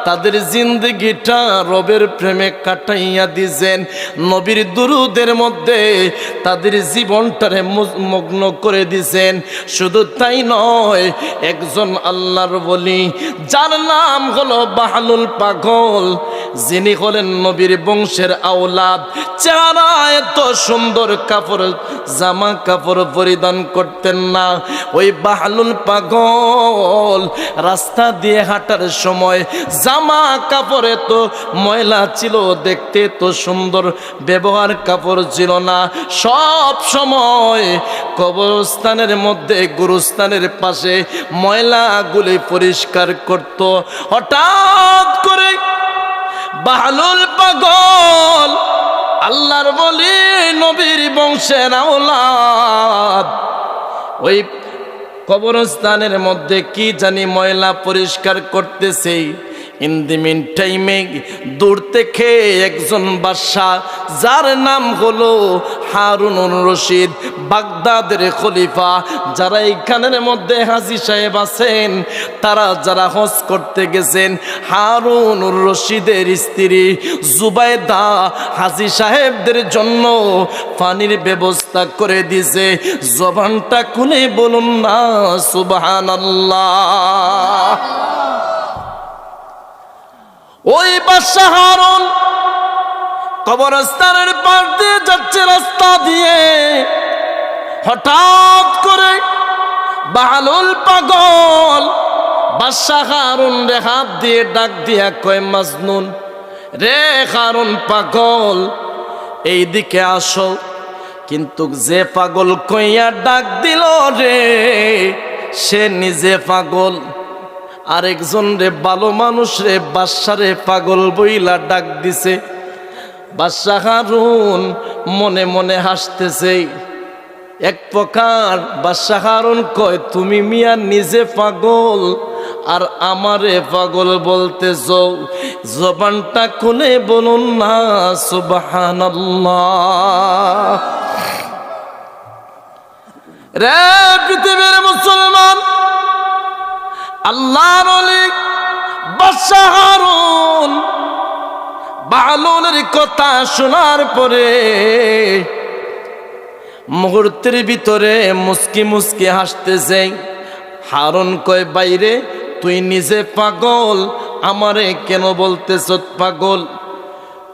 তাদের জিন্দগিটা রবের প্রেমে কাটাইয়া দিয়েছেন, নবীর দুরুদের মধ্যে তাদের জীবনটারে মগ্ন করে দিয়েছেন। শুধু তাই নয়, একজন আল্লাহর ওলি যার নাম হলো বাহলুল পাগল, যিনি হলেন নবীর বংশের আওলাদ, চেহারা এত সুন্দর কাপড় জামা কাপড় পরিধান করতেন না। ওই বাহলুল পাগল রাস্তা দিয়ে হাঁটার সময় জামা কাপড়ে তো ময়লা ছিল, দেখতে তো সুন্দর ব্যবহার কাপড় ছিল না। সব সময় কবরস্থানের মধ্যে গুরুস্থানের পাশে ময়লাগুলি পরিষ্কার করত। হঠাৎ করে বাহলুল পাগল আল্লাহর বলি নবীর বংশের আওলাদ ওই কবরস্থানের মধ্যে কি জানি ময়লা পরিষ্কার করতেছে। ইন দি মিন টাইমে দূর থেকে একজন বাদশা, যার নাম হলো হারুনুর রশিদ, বাগদাদের খলিফা, যারা এইখানের মধ্যে হাজী সাহেব আছেন, তারা যারা হজ করতে গেছেন, হারুনুর রশিদের স্ত্রী জুবাইদা হাজী সাহেবদের জন্য পানির ব্যবস্থা করে দিয়েছে। জবানটা খুলে বলুন না সুবহানাল্লাহ। ওই বাদশা হারুন কবরস্থানের পাশ দিয়ে যাচ্ছে, রাস্তা দিয়ে হঠাৎ করে বাহলুল পাগল বাদশা হারুন রে হাত দিয়ে ডাক দিয়া কয়, মাজনুন রে হারুন পাগল, এই দিকে আসো। কিন্তু যে পাগল কইয়া ডাক দিল রে, সে নিজে পাগল, আরেকজন রে ভালো মানুষ রে বাদশা রে পাগল বইলা ডাক দিছে। বাদশা হারুন মনে মনে হাসতেছে। এক প্রকার বাদশা হারুন কয়, তুমি মিয়া নিজে পাগল আর আমারে পাগল বলতেছ, জবানটা খুলে বলুন না সুবহানাল্লাহ। রে পৃথিবীর মুসলমান, আল্লাহর ওলি বাদশা হারুন বাহলুলের কথা শোনার পরে মুহূর্তের ভিতরে মুস্কি মুস্কি হাসতেছে। হারুন কয়, বাইরে তুই নিজে পাগল, আমারে কেন বলতেছ পাগল?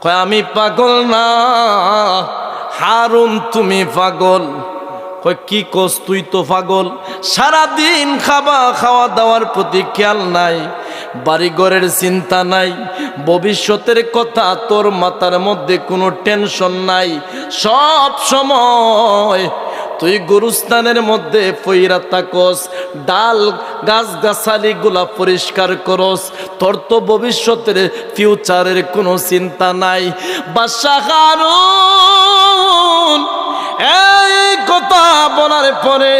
কয়, আমি পাগল না হারুন, তুমি পাগল। কয়, কি কোস, তুই তো পাগল, সারাদিন খাওয়া দাওয়ার প্রতি খেয়াল নাই, বাড়িঘরের চিন্তা নাই, ভবিষ্যতের কথা তোর মাথার মধ্যে কোনো টেনশন নাই, সব সময় তুই গুরুস্থানের মধ্যে পইরা থাকস, ডাল গাছ গাছালি গুলা পরিষ্কার করস, তোর তো ভবিষ্যতের ফিউচারের কোনো চিন্তা নাই। বাদশা হারুন এই কথা বলার পরে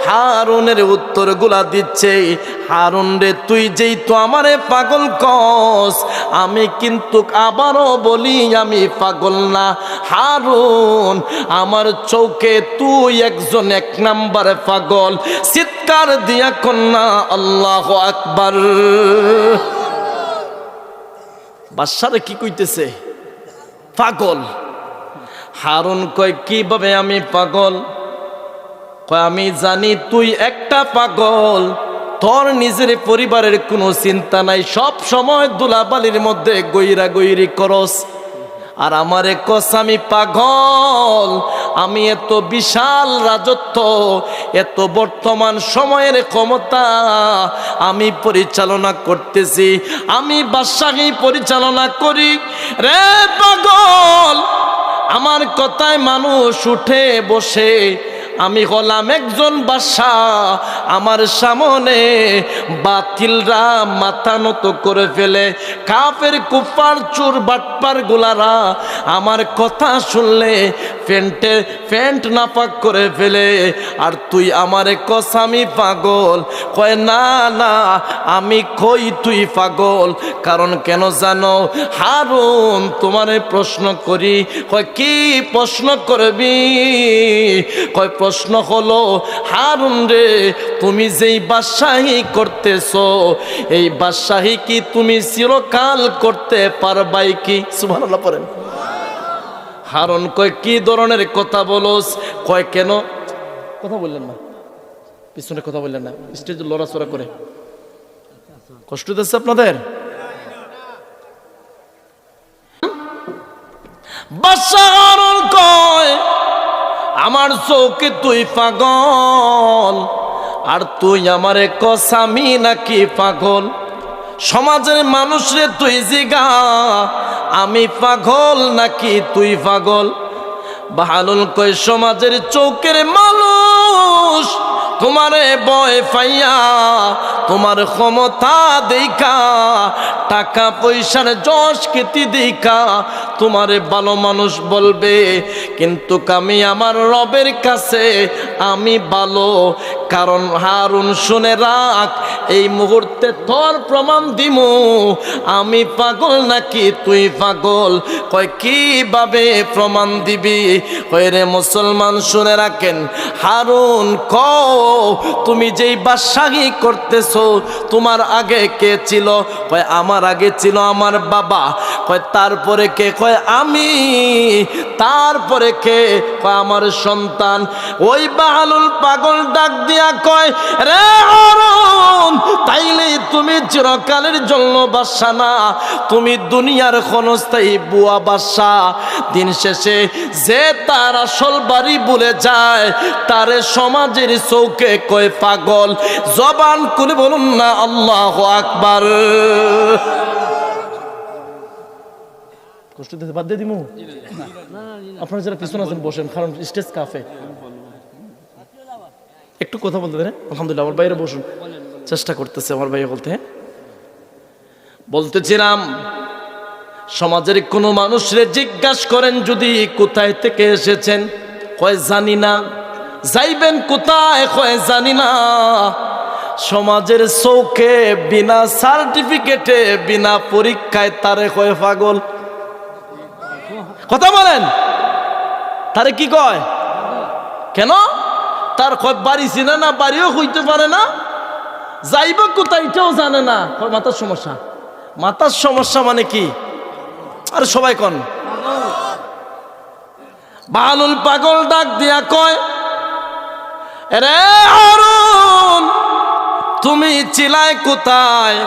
হারুনের উত্তর গুলা দিচ্ছে, হারুন রে তুই যেই তো আমারে পাগল কস, আমি কিন্তু আবারও বলি আমি পাগল না হারুন, আমার চৌকে তুই একজন এক নাম্বার পাগল। চিৎকার দিয়া কন্যা আল্লাহু আকবার। বাদশারে কি কইতেছে? পাগল। হারুন কয়, কিভাবে আমি পাগল? কয়, আমি জানি তুই একটা পাগল, তোর নিজের পরিবারের কোনো চিন্তা নাই, সব সময় দুলাবালির মধ্যে গইরা গইরি করস, আর আমারে কস আমি পাগল। আমি এত বিশাল রাজত্ব, এত বর্তমান সময়ের ক্ষমতা আমি পরিচালনা করতেছি, আমি বাদশাহী পরিচালনা করি। রে পাগল, আমার কথায় মানুষ উঠে বসে, আমি হলাম একজন বাদশা, আমার সামনে বাতিলরা মাথা নত করে ফেলে, কাফের কুফার চোর বাটপার গুলারা আমার কথা শুনলে ফ্যান্ট নাপাক করে ফেলে, আর তুই আমারে কস আমি পাগল। কয় না না, আমি কই তুই পাগল, কারণ কেন জানো হারুন, তোমারে প্রশ্ন করি। কয় কি প্রশ্ন করবি? কয় প্রশ্ন হলো হারুন রে, তুমি যেই বাদশাহী করতেছো, এই বাদশাহী কি তুমি চিরকাল করতে পারবাই কি? সুবহানাল্লাহ পড়েন। হারুন কয় কি ধরনের কথা বলোস? কয় কেন কথা বললেন না, পিছনে কথা বললেন না, স্টেজে লড়াচড়া করে কষ্ট দিচ্ছে আপনাদের? বাদশা হারুন কয় আমার চৌকে তুই পাগল, আর তুই আমারে কস আমি নাকি পাগল? সমাজের মানুষরে তুই জিগা আমি পাগল নাকি তুই পাগল? বাহালুল কয় সমাজের চৌকের মানুষ তোমারে ভয় পাইয়া, তোমার ক্ষমতা দেখা, টাকা পয়সার যশ কীর্তি দেখা তোমারে ভালো মানুষ বলবে, কিন্তু আমি আমার রবের কাছে আমি ভালো। কারণ হারুন শুনে রাখ, এই মুহূর্তে তোর প্রমাণ দিমু আমি পাগল নাকি তুই পাগল। কয় কিভাবে প্রমাণ দিবি? কয় রে মুসলমান শুনে রাখেন, হারুন তুমি যেই বাদশাহী করতেছো তোমার আগে কে ছিল? কয় আমার আগে ছিল আমার বাবা। কয় তারপরে কে? কয় আমি। তারপরে কে? কয় আমার সন্তান। ওই বাহালুল পাগল ডাক দিয়া কয় রে হারুন, তাইলে তুমি চিরকালের জন্য বাদশা না, তুমি দুনিয়ার ক্ষণস্থায়ী বুয়া বাদশা। দিন শেষে যে তার আসল বাড়ি ভুলে যায় তারে সমাজের চৌকে কয় পাগল। জবান করে বলুন না আল্লাহু আকবার। কষ্ট দিতে বাদ দিয়ে দিমু? আপনারা যারা পিছনে আছেন বসেন, কারণ স্টেজ কাফে, একটু কথা বলতে দেন। আলহামদুলিল্লাহ, আমার বাইরে বসুন, চেষ্টা করতেছে আমার ভাই বলতে। বলতেছিলাম সমাজের কোনো মানুষরে জিজ্ঞাসা করেন যদি কোথায় থেকে এসেছেন, কয় জানি না। যাইবেন কোথায়? কয় জানি না। সমাজের চৌকে বিনা সার্টিফিকেটে বিনা পরীক্ষায় তারে কয় পাগল। কথা বলেন, তারে কি কয়? কেন? তার কয় বাড়ি চিনে না, বাড়িও হইতে পারে না, যাইবা কোথায় এটাও জানে না। মাথার সমস্যা। মাথার সমস্যা মানে কি? আর সবাই কন বাহালুল পাগল ডাক দিয়া কয় রে হারুন, তুমি ছিলাই কোথায়?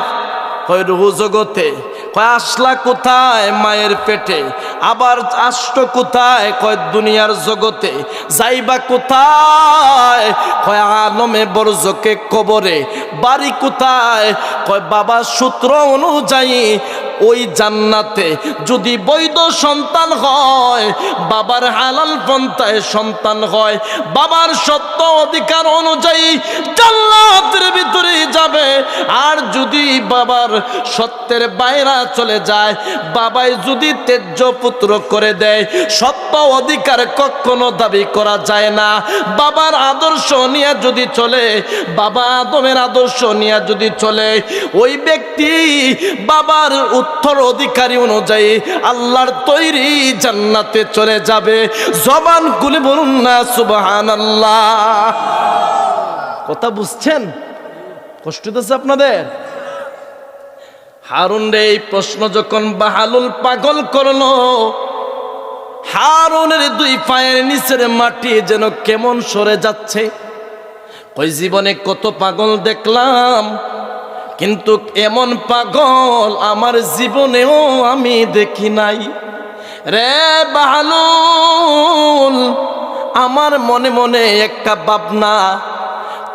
কয় রুহ জগতে। কয় আসলা কোথায়? মায়ের পেটে। আবার আসতো কোথায়? কয় দুনিয়ার জগতে। যাইবা কোথায়? কয় আলমে বরজকে কবরে। বাড়ি কোথায়? কয় বাবার সূত্র অনুযায়ী ওই জান্নাতে। যদি বৈধ সন্তান হয়, বাবার হালাল পন্থায় সন্তান হয়, বাবার সত্য অধিকার অনুযায়ী জান্নাতের ভিতরে যাবে। আর যদি বাবার সত্যের বাইরে চলে যায়, বাবাই যদি তেজ্য পুত্র করে দেয়, সত্য অধিকার কখনো দাবি করা যায় না। বাবার আদর্শ নিয়ে যদি চলে, বাবা আদমের আদর্শ নিয়ে যদি চলে, ওই ব্যক্তি বাবার উত্তর অধিকারী অনুযায়ী আল্লাহর তৈরি জান্নাতে চলে যাবে। জবান খুলে বলুন না সুবহানাল্লাহ। কথা বুঝছেন? কষ্ট হচ্ছে আপনাদের? হারুন রে এই প্রশ্ন যখন বাহালুল পাগল করলো, হারুনের দুই পায়ের নিচের মাটি যেন কেমন সরে যাচ্ছে। ওই জীবনে কত পাগল দেখলাম, কিন্তু এমন পাগল আমার জীবনেও আমি দেখি নাই। রে বাহালুল, আমার মনে মনে একটা ভাবনা,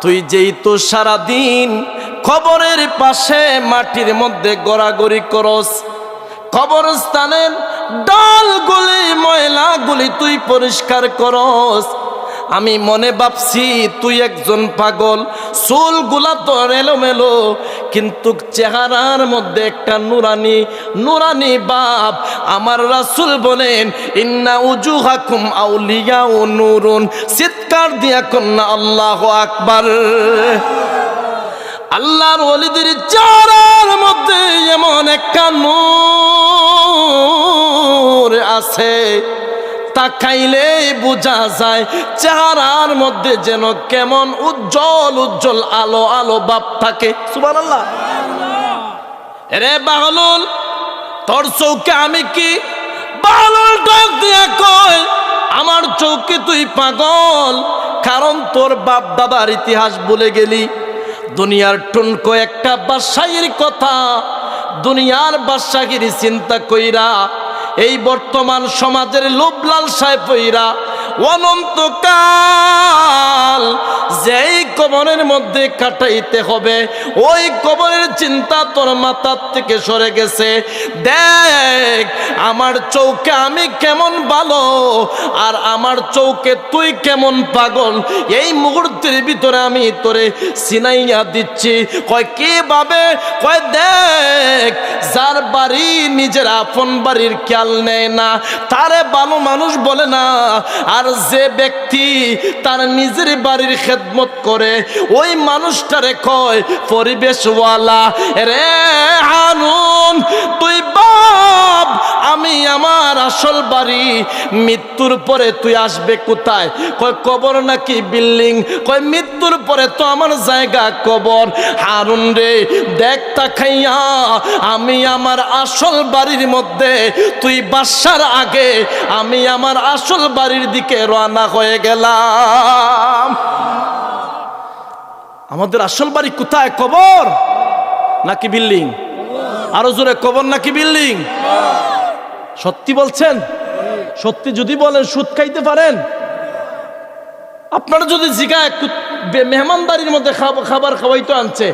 তুই যেই তো সারাদিন কবরের পাশে মাটির মধ্যে গড়াগড়ি করস, কবরস্থানের ডালগুলি ময়লাগুলি তুই পরিষ্কার করস, আমি মনে ভাবছি তুই একজন পাগল, চুলগুলা তোর এলোমেলো, কিন্তু চেহারার মধ্যে একটা নুরানি নুরানি বাপ। আমার রাসূল বলেন ইন্না উজুহাকুম আউলিয়াউ নূরুন, চিৎকার দিয়া কন্যা আল্লাহু আকবার। আল্লাহর ওলিদের চেহারার মধ্যে এমন একটা নূর আছে, তাকাইলে বোঝা যায় চেহারার মধ্যে যেন কেমন উজ্জ্বল উজ্জ্বল আলো আলো ভাব থাকে। সুবহানাল্লাহ। রে বাহলুল, তোর চৌকে আমি কি? বাহলুল ডাক দিয়া কয়, আমার চৌকে তুই পাগল, কারণ তোর বাপ দাদার ইতিহাস ভুলে গেলি। দুনিয়ার টুনকো একটা বাদশাহীর কথা, দুনিয়ার বাদশাহীর চিন্তা কইরা এই বর্তমান সমাজের লোভ লালসায় পইরা অনন্তকাল যেই কবরের মধ্যে কাটাইতে হবে, ওই কবরের চিন্তা তোর মাথার থেকে সরে গেছে। দেখ আমার চৌকে আমি কেমন ভালো, আর আমার চৌকে তুই কেমন পাগল, এই মুহূর্তের ভিতরে আমি তোরে সিনাইয়া দিচ্ছি। কয় কিভাবে? কয় দেখ, যার বাড়ি নিজের আপন বাড়ির খেয়াল নেয় না তারে ভালো মানুষ বলে না, আর যে ব্যক্তি তার নিজের বাড়ির খেদমত করে ওই মানুষটারে কয় পরিবেশওয়ালা। রে হারুন, তুই বাপ, আমি আমার আসল বাড়ি, মৃত্যুর পরে তুই আসবে কোথায়? কয় কবর নাকি বিল্ডিং? কয় মৃত্যুর পরে তো আমার জায়গা কবর। হারুন রে, দেখ তাকাইয়া আমি আমার আসল বাড়ির মধ্যে, তুই বাসার আগে আমি আমার আসল বাড়ির দিকে রওনা হয়ে গেলাম। আমাদের আসল বাড়ি কোথায়? কবর নাকি বিল্ডিং? আরো জোরে, কবর নাকি বিল্ডিং? সত্যি বলছেন? সত্যি যদি বলেন সুদ খাইতে পারেন? আপনারা যদি জিগায় মেহমানদারির মধ্যে খাবার খাওয়াইতে আনছে,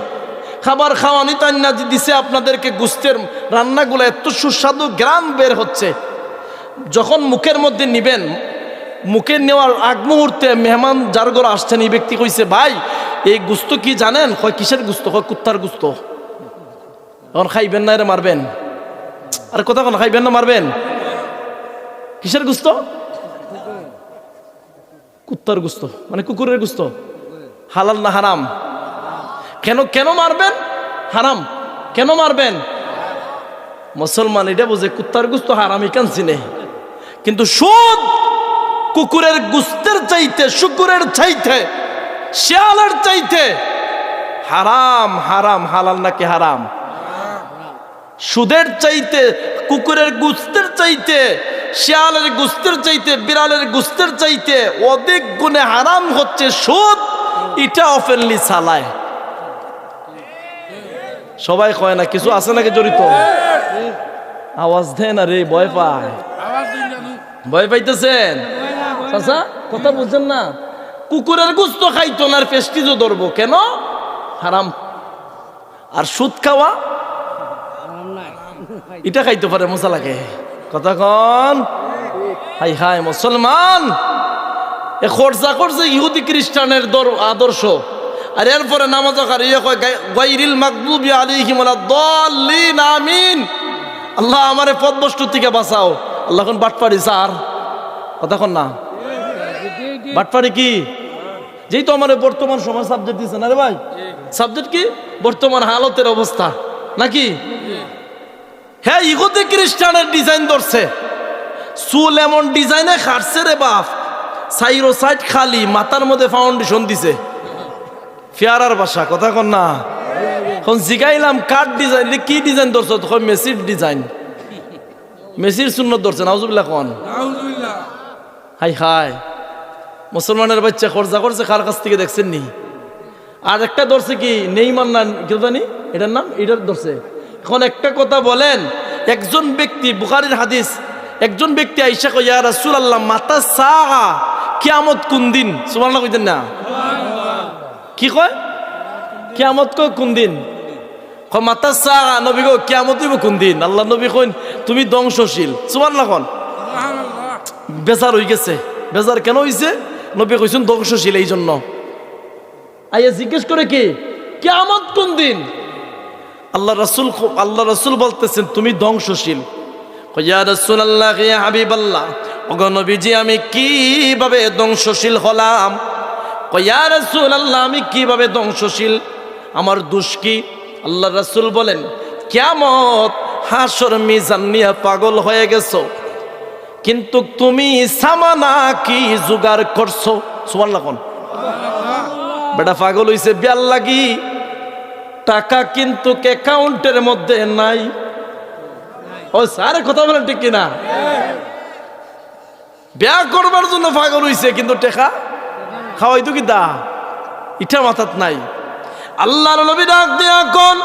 খাবার খাওয়ানি তো আন্না দিছে আপনাদেরকে, গুস্তের রান্নাগুলো এত সুস্বাদু গ্রাম বের হচ্ছে, যখন মুখের মধ্যে নিবেন, মুখে নেওয়ার আগ মুহূর্তে মেহমান যার ঘরে আসছেন এই ব্যক্তি কইছে, ভাই এই গুস্ত কি জানেন? কয় কিসের গুস্ত? কয় কুত্তার গুস্ত। তখন খাইবেন না, এর মারবেন? আর কথা কোন খাইবেন না মারবেন? কিসের গুস্ত? কুত্তার গুস্ত, মানে কুকুরের গুস্ত। হালাল না হারাম? কেন কেন মারবেন? হারাম। কেন মারবেন? মুসলমান এটা বুঝে কুত্তার গুস্ত হারামি কেন চিনে, কিন্তু সুদ কুকুরের গুস্তের চাইতে, শুকুরের চাইতে, শিয়ালের চাইতে হারাম। হারাম হালাল নাকি হারাম? সুদের চাইতে, কুকুরের গুস্তের চাইতে, শিয়ালের গুস্তের চাইতে, বিড়ালের গুস্তের চাইতে অধিক গুণে হারাম হচ্ছে সুদ। এটা ওপেনলি চালায়। সবাই কয় না, কিছু আছে নাকি জড়িত? আওয়াজ দেয় না রে, ভয় পায়। ভয় পাইতেছেন? আচ্ছা কথা বুঝছেন না? কুকুরের গুস্ত খাইতো না, আর পেস্টিজও ধরবো কেন? হারাম। আর সুদ খাওয়া এটা খাইতে পারে, মজা লাগে। কথা কন? হাই হাই মুসলমান, এ খরচা করছে ইহুদি খ্রিস্টানের আদর্শ। আর এরপরে নামাজ গায়রিল মাগদুবি আলাইহিম ওয়ালাদ-দাল্লিন, আমিন। আল্লাহ আমারে পথভ্রষ্ট থেকে বাঁচাও। আল্লাহ কোন বাটপাড়ি স্যার? কথা কন না? বাটপাড়ি কি? যেই তো আমার বর্তমান সময় সাবজেক্ট দিচ্ছে না রে ভাই। সাবজেক্ট কি? বর্তমান হালতের অবস্থা নাকি? হ্যাঁ, ইহুদি খ্রিস্টানের ডিজাইন ধরছে, চুল এমন ডিজাইনে খাটছে রে বাপ, সাইরো সাইড খালি, মাথার মধ্যে ফাউন্ডেশন দিছে। ফেয়ারার বাসা। কথা কন না? এখন জিগাইলাম কার ডিজাইন, কি ডিজাইন ধরছো? তখন মেসির ডিজাইন, মেসির সুন্নত ধরছে। নাউজুবিল্লাহ কন? হাই হাই মুসলমানের বাচ্চা খরচা করছে কার কাছ থেকে দেখছেন নি? আর একটা ধরছে কি নেইমার না কেউ জানি, এটার নাম, এটার ধরছে। এখন একটা কথা বলেন, একজন ব্যক্তি, বুখারীর হাদিস, একজন ব্যক্তি আইসা কয় ইয়া রাসূলুল্লাহ মাতা সাআ, কিয়ামত কোন দিন? সুবহানাল্লাহ কইতেন না? কি কয়? কিয়ামত কয় কোন দিন? কয় মাতা সাআ, নবী গো কিয়ামত হইব কোন দিন? আল্লাহ নবী কইন তুমি ধ্বংসশীল। সুবহানাল্লাহ কোন? বেজার হয়ে গেছে। বেজার কেন হইছে? নবী কইছেন ধ্বংসশীল। এই জন্য আইয়া জিজ্ঞেস করে কি কিয়ামত কোন দিন? আল্লাহ রাসূল বলতেছেন তুমি ধ্বংসশীল। ইয়া রাসূলুল্লাহ ইয়া হাবিবাল্লাহ, ওগো নবীজি আমি কিভাবে ধ্বংসশীল হলাম? ইয়া রাসূলুল্লাহ আমি কিভাবে ধ্বংসশীল, আমার দোষ কি? আল্লাহ রাসূল বলেন কিয়ামত হাসর মিজান নিয়ে পাগল হয়ে গেছো, কিন্তু তুমি সামানা কি জোগাড় করছো? সুবহানাল্লাহ কোন বেটা পাগল হইছে বিয়ার লাগি, টাকা কিন্তু অ্যাকাউন্টের মধ্যে নাই। ও স্যার কথা বলেন ঠিক কিনা? বিয়া করবার জন্য পাগল হইছে, কিন্তু টাকা খাওয়াইতো কি দা ইটা মাথাত নাই। আল্লাহর নবী ডাক দিয়া কোন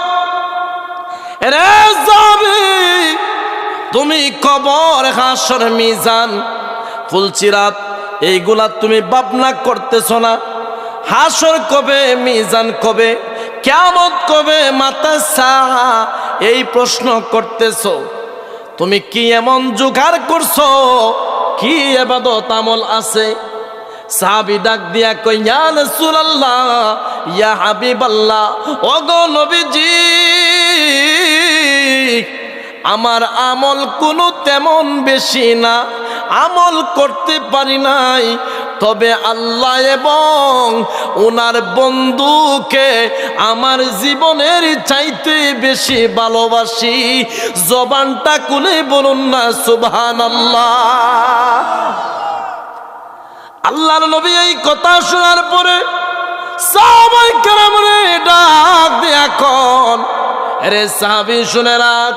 রে যাবি তুমি কবর হাসর মিজান ফুলচিরাত এইগুলা তুমি ভাবনা করতেছ না? হাসর কবে, মিজান কবে, কিয়ামত কবে, মাতা সাহা এই প্রশ্ন করতেছ। তুমি কি এমন জোগাড় করছো? কি ইবাদত আমল আছে? সাহাবী ডাক দিয়া কই ইয়া রাসূলুল্লাহ ইয়া হাবিবাল্লাহ, ওগো নবীজি আমার আমল কোনো তেমন বেশি না, আমল করতে পারি নাই, তবে আল্লাহ এবং ওনার বন্ধুকে আমার জীবনের চাইতে বেশি ভালোবাসি। জবানটা খুলে বলুন না সুবহানাল্লাহ। আল্লাহর নবী এই কথা শোনার পরে সাহাবায়ে কেরামরে ডাক দিয়া কোন আরে সাহাবী শুনে রাখ,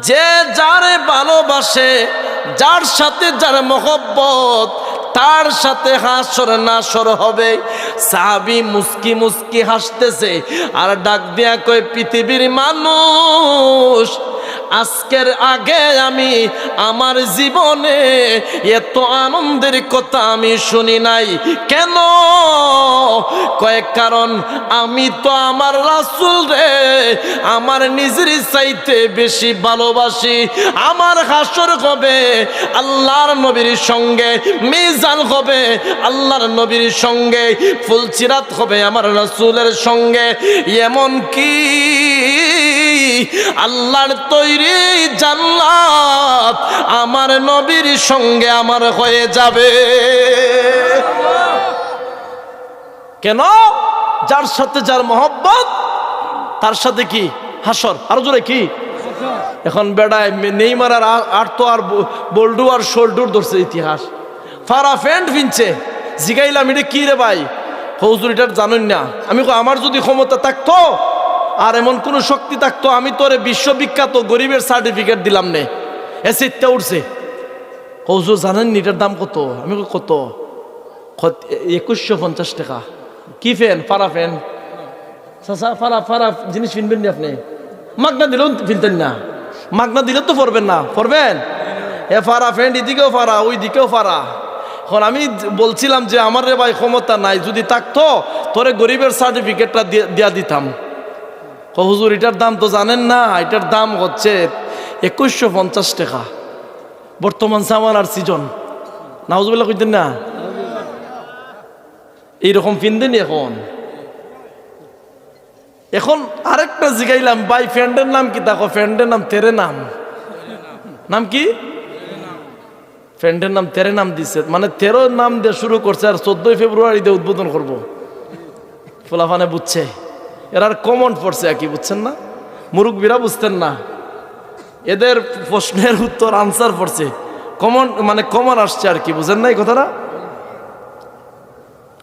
যে যারে ভালোবাসে, যার সাথে যার মহব্বত, তার সাথে হাসর নাসর হবে। সাহাবী মুস্কি মুস্কি হাসতেছে আর ডাক দিয়া কয় পৃথিবীর মানুষ, আজকের আগে আমি আমার জীবনে এত আনন্দের কথা আমি শুনি নাই। কেন? কয়েক কারণ আমি তো আমার রাসূল রে আমার নিজের চাইতে বেশি ভালোবাসি। আমার হাসর হবে আল্লাহর নবীর সঙ্গে, মিজান হবে আল্লাহর নবীর সঙ্গে, ফুলচিরাত হবে আমার রাসূলের সঙ্গে। এমন কি আল্লাহর তৈরি জান্নাত আমার নবীর সঙ্গে আমার হয়ে যাবে। কেন? যার সাথে যার মহব্বত তার সাথে কি হাসর। আরো জোরে কি? এখন বেড়ায় নেইমার আর তো আর বোল্ডু আর শোল্ডুর ধরছে ইতিহাস। ফারা ফ্যান্ট ফিনছে, জিগাইলাম এটা কি রে ভাই? হুজুর এটা জানেন না। আমি আমার যদি ক্ষমতা থাকতো আর এমন কোন শক্তি থাকতো আমি তোরে বিশ্ববিখ্যাত গরিবের সার্টিফিকেট দিলাম নে। এসে ইত্যা উঠছে, হুজুর জানেন নি এটার দাম কত? আমি কত? 2150 টাকা। কি ফ্যান? ফারা ফ্যান। ফারা জিনিস কিনবেন নি আপনি? মাগনা দিলেও কিনতেন না, মাগনা দিলে তো পড়বেন না, পড়বেন। এ ফারা ফ্যান, এদিকেও ফারা ওই দিকেও ফারা। এখন আমি বলছিলাম যে আমার রে ভাই ক্ষমতা নাই, যদি থাকতো তোরে গরিবের সার্টিফিকেটটা দিয়া দিতাম। হুজুর এটার দাম তো জানেন না, এটার দাম হচ্ছে 2150 টাকা। বর্তমান সামানার সিজন। নাউজুবিল্লাহ কইতেন না? এইরকম ফিনদেন এখন আরেকটা জিগাইলাম ভাই ফ্রেন্ডের নাম কি? দেখো ফ্রেন্ডের নাম তেরে নাম। নাম কি? ফ্রেন্ডের নাম তেরে নাম দিছে, মানে 13 নাম দিয়ে শুরু করছে আর 14 ফেব্রুয়ারি দিয়ে উদ্বোধন করবো। ফুলাফানে বুঝছে, এরা কমন পড়ছে কি বুঝছেন না? মুরুব্বিরা বুঝতেন না, এদের প্রশ্নের উত্তর আনসার পড়ছে কমন, মানে কমন আসছে আর কি, বুঝেন না এই কথাটা?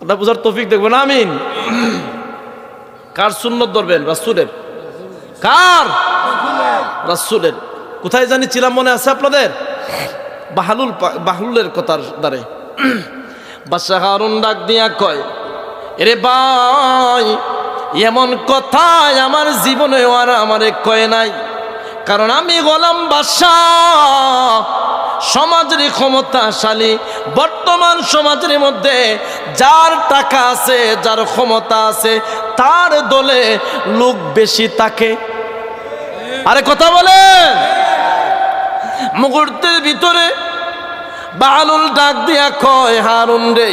ওটা বুঝার তৌফিক দেখবেন। আমিন। কার সুন্নত ধরবেন? রাসূলের। কার? রাসূলের। কোথায় জানি ছিলাম, মনে আছে আপনাদের? বাহলুলের কথার দ্বারে বাদশাহ হারুন ডাক দিয়া কয় এরে ভাই, এমন কথা আমার জীবনে আর আমারে কয় নাই, কারণ আমি গোলাম বাদশাহ, সমাজের ক্ষমতাশালী। বর্তমান সমাজের মধ্যে যার টাকা আছে, যার ক্ষমতা আছে, তার দলে লোক বেশি থাকে। আরে কথা বলেন। মুহূর্তের ভিতরে বালুল ডাক দিয়া কয় হারুন রে,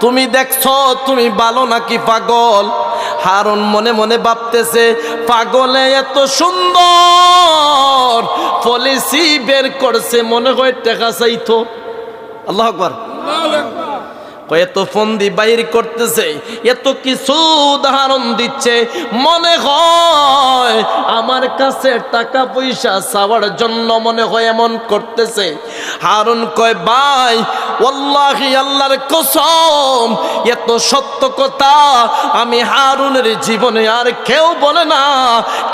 তুমি দেখছো তুমি ভালো নাকি পাগল? হারুন মনে মনে ভাবতেছে, পাগলে এত সুন্দর পলিসি বের করছে, মনে হয় টাকা চাইতো। আল্লাহু আকবার। এত ফন্দি বাইর করতেছে, এত কিছু উদাহরণ দিচ্ছে, মনে হয় আমার কাছে টাকা পয়সা চাওয়ার জন্য মনে হয় এমন করতেছে। হারুন কয়, ভাই ওয়াল্লাহি আল্লাহর কসম, এত সত্য কথা আমি হারুনের জীবনে আর কেউ বলে না,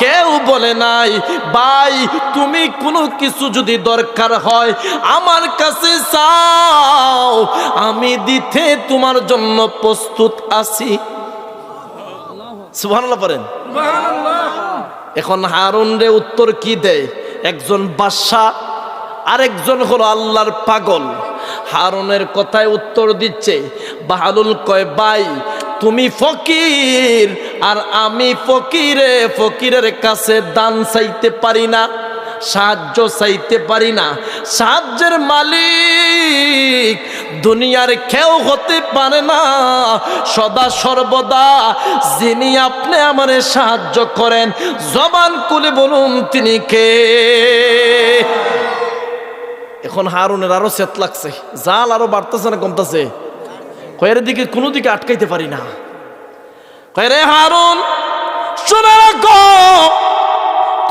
কেউ বলে নাই। ভাই তুমি কোনো কিছু যদি দরকার হয় আমার কাছে চাও, আমি দিতে তোমার জন্য প্রস্তুত আছি। সুবহানাল্লাহ পড়েন। এখন হারুন রে উত্তর কি দেয়? একজন বাদশা, আরেকজন হলো আল্লাহর পাগল। হারুনের কথায় উত্তর দিচ্ছে। বাহলুল কয়, ভাই তুমি ফকির আর আমি ফকিরে, ফকিরের কাছে দান চাইতে পারি না, সাহায্য চাইতে পারি না। সাহায্যের মালিক দুনিয়ার কেউ হতে পারে না, সদা সর্বদা যিনি আপনি আমারে সাহায্য করেন, জবান খুলে বলুন তিনি কে? এখন হারুনের আরো সেট লাগছে, জাল আরো বাড়তেছে না কমতেছে? কয়ের দিকে কোনো দিকে আটকাইতে পারি না। কয় রে হারুন, শুনে রাখো,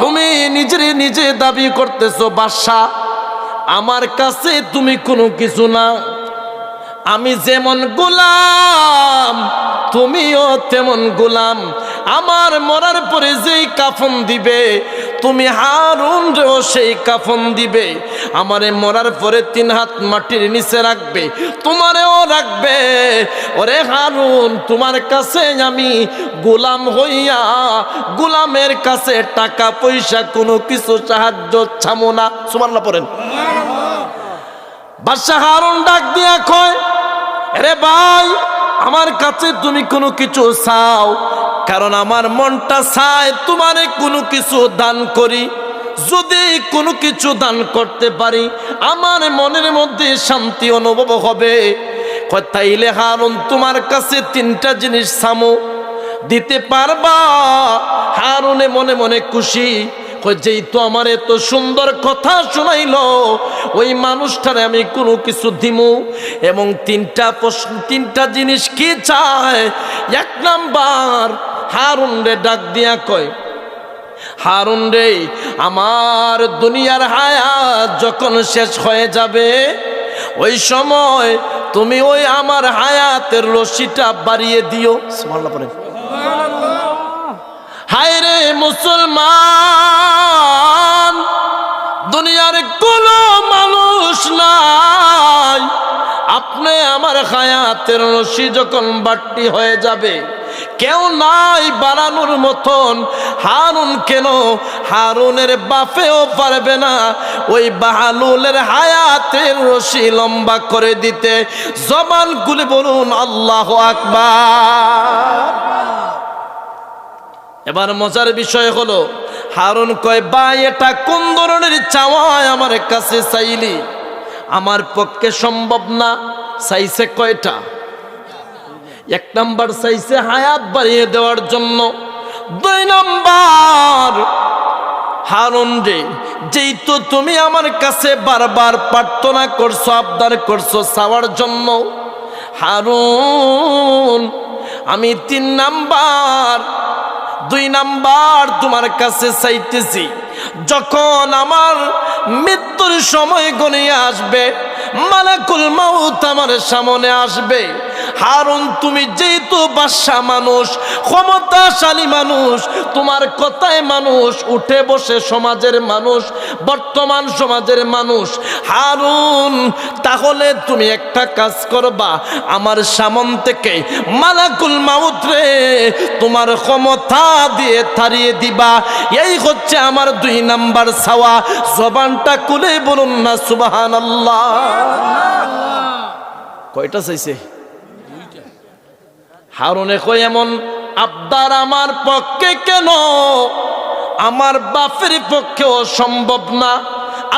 তুমি নিজে দাবি করতেছো বাদশা, আমার কাছে তুমি কোনো কিছু না। আমি যেমন গোলাম তুমিও তেমন গোলাম। আমার মরার পরে যেই কাফন দিবে তুমি হারুন রেও সেই কাফন দিবে। আমারে মরার পরে 3 হাত মাটির নিচে রাখবে, তোমারেও রাখবে। ওরে হারুন, তোমার কাছে আমি গোলাম হইয়া গোলামের কাছে টাকা পয়সা কোনো কিছু সাহায্য চামো না। সুবহানাল্লাহ পড়েন। বাদশা হারুন ডাক দিয়া কয়, আরে ভাই আমার কাছে তুমি কোনো কিছু চাও, কারণ আমার মনটা চায় তোমারে কোনো কিছু দান করি। যদি কোনো কিছু দান করতে পারি আমার মনের মধ্যে শান্তি অনুভব হবে। তাইলে হারুন তোমার কাছে 3টা জিনিস চামো, দিতে পারবা? হারুনে মনে মনে খুশি, যেহেতু আমার এত সুন্দর কথা শোনাইলো, ওই মানুষটারে আমি কোনো কিছু দিমু। এবং 3টা জিনিস কি চায়? 1 নাম্বার, হারুন রে ডাক দিয়া কয়, হারুন রে, আমার দুনিয়ার হায়াত যখন শেষ হয়ে যাবে ওই সময় তুমি ওই আমার হায়াতের রশিটা বাড়িয়ে দিও। সুবহানাল্লাহ পড়েন। হায় রে মুসলমান, দুনিয়ার কোনো মানুষ নাই, আপনি আমার হায়াতের রশি যখন বাড়তি হয়ে যাবে কেউ নাই বাড়ানোর মতন। হারুন কেন, হারুনের বাপেও পারবে না ওই বাহালুলের হায়াতের রশি লম্বা করে দিতে। জবান খুলে বলুন আল্লাহু আকবার। এবার মজার বিষয় হলো, হারুন কয়, ভাই এটা কোন ধরনের চাওয়ায় আমার কাছে চাইলি? আমার পক্ষে সম্ভব না। চাইছে কয়টা? 1 নাম্বার চাইছে হায়াত বাড়িয়ে দেওয়ার জন্য। 2 নাম্বার, হারুন রে, যেহেতু তুমি আমার কাছে বারবার প্রার্থনা করছো, আবদার করছো চাওয়ার জন্য, হারুন আমি 2 নাম্বার তোমার কাছে চাইতেছি, যখন আমার মৃত্যুর সময় গনিয়ে আসবে, মালাকুল মাউত আমার সামনে আসবে, হারুন তুমি যেহেতু বাদশা মানুষ, ক্ষমতাশালী মানুষ, তোমার কথায় মানুষ উঠে বসে, সমাজের মানুষ, বর্তমান সমাজের মানুষ, হারুন তাহলে তুমি একটা কাজ করবা, আমার সামন থেকে মালাকুল মাউত রে তোমার ক্ষমতা দিয়ে তাড়িয়ে দিবা। এই হচ্ছে আমার 2 নাম্বার চাওয়া। জবানটা খুলে বলুন না সুবহানাল্লাহ। কয়টা চাইছে? হারুনে কয়, এমন আবদার আমার পক্ষে কেন, আমার বাপের পক্ষেও সম্ভব না।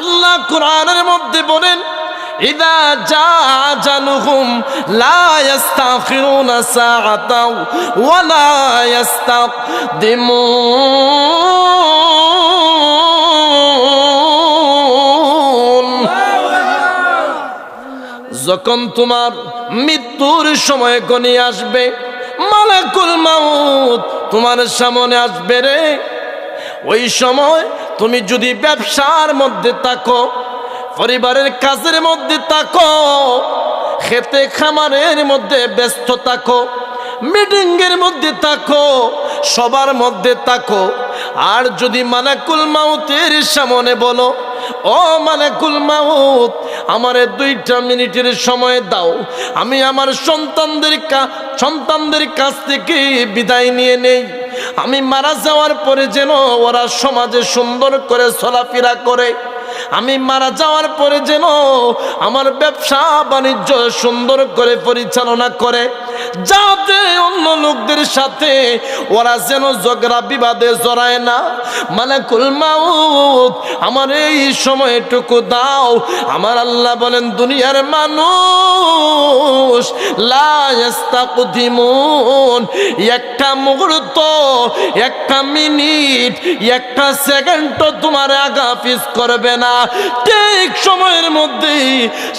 আল্লাহ কোরআনের মধ্যে বলেন, ইদা জা আজালুহুম লা ইস্তাখিরুনা সাআতাও ওয়া লা ইস্তাকদিমুন। যখন তোমার মৃত্যুর সময় ঘনিয়ে আসবে, মালাকুল মাউত তোমার সামনে আসবে রে, ওই সময় তুমি যদি ব্যবসার মধ্যে থাকো, পরিবারের কাজের মধ্যে থাকো, খেতে খামারের মধ্যে ব্যস্ত থাকো, মিটিং এর মধ্যে থাকো, সবার মধ্যে থাকো, আর যদি মালাকুল মাউতের সামনে বলো, ও মালাকুল মাউত আমারে 2টা মিনিটের সময় দাও, আমি আমার সন্তানদের কাছ থেকে বিদায় নিয়ে নেই, আমি মারা যাওয়ার পরে যেন ওরা সমাজে সুন্দর করে চলাফেরা করে, আমি মারা যাওয়ার পরে যেন আমার ব্যবসা বাণিজ্য সুন্দর করে পরিচালনা করে, যাতে অন্য লোকদের সাথে ওরা যেন ঝগড়া বিবাদে জড়ায় না। মালাকুল মাউত আমার এই সময়টুকু দাও। আমার আল্লাহ বলেন, দুনিয়ার মানুষ লা ইস্তাকদিমুন, একটা মুহূর্ত, একটা মিনিট, একটা সেকেন্ড তোমার আগা পিছ করবে না। ঠিক সময়ের মধ্যেই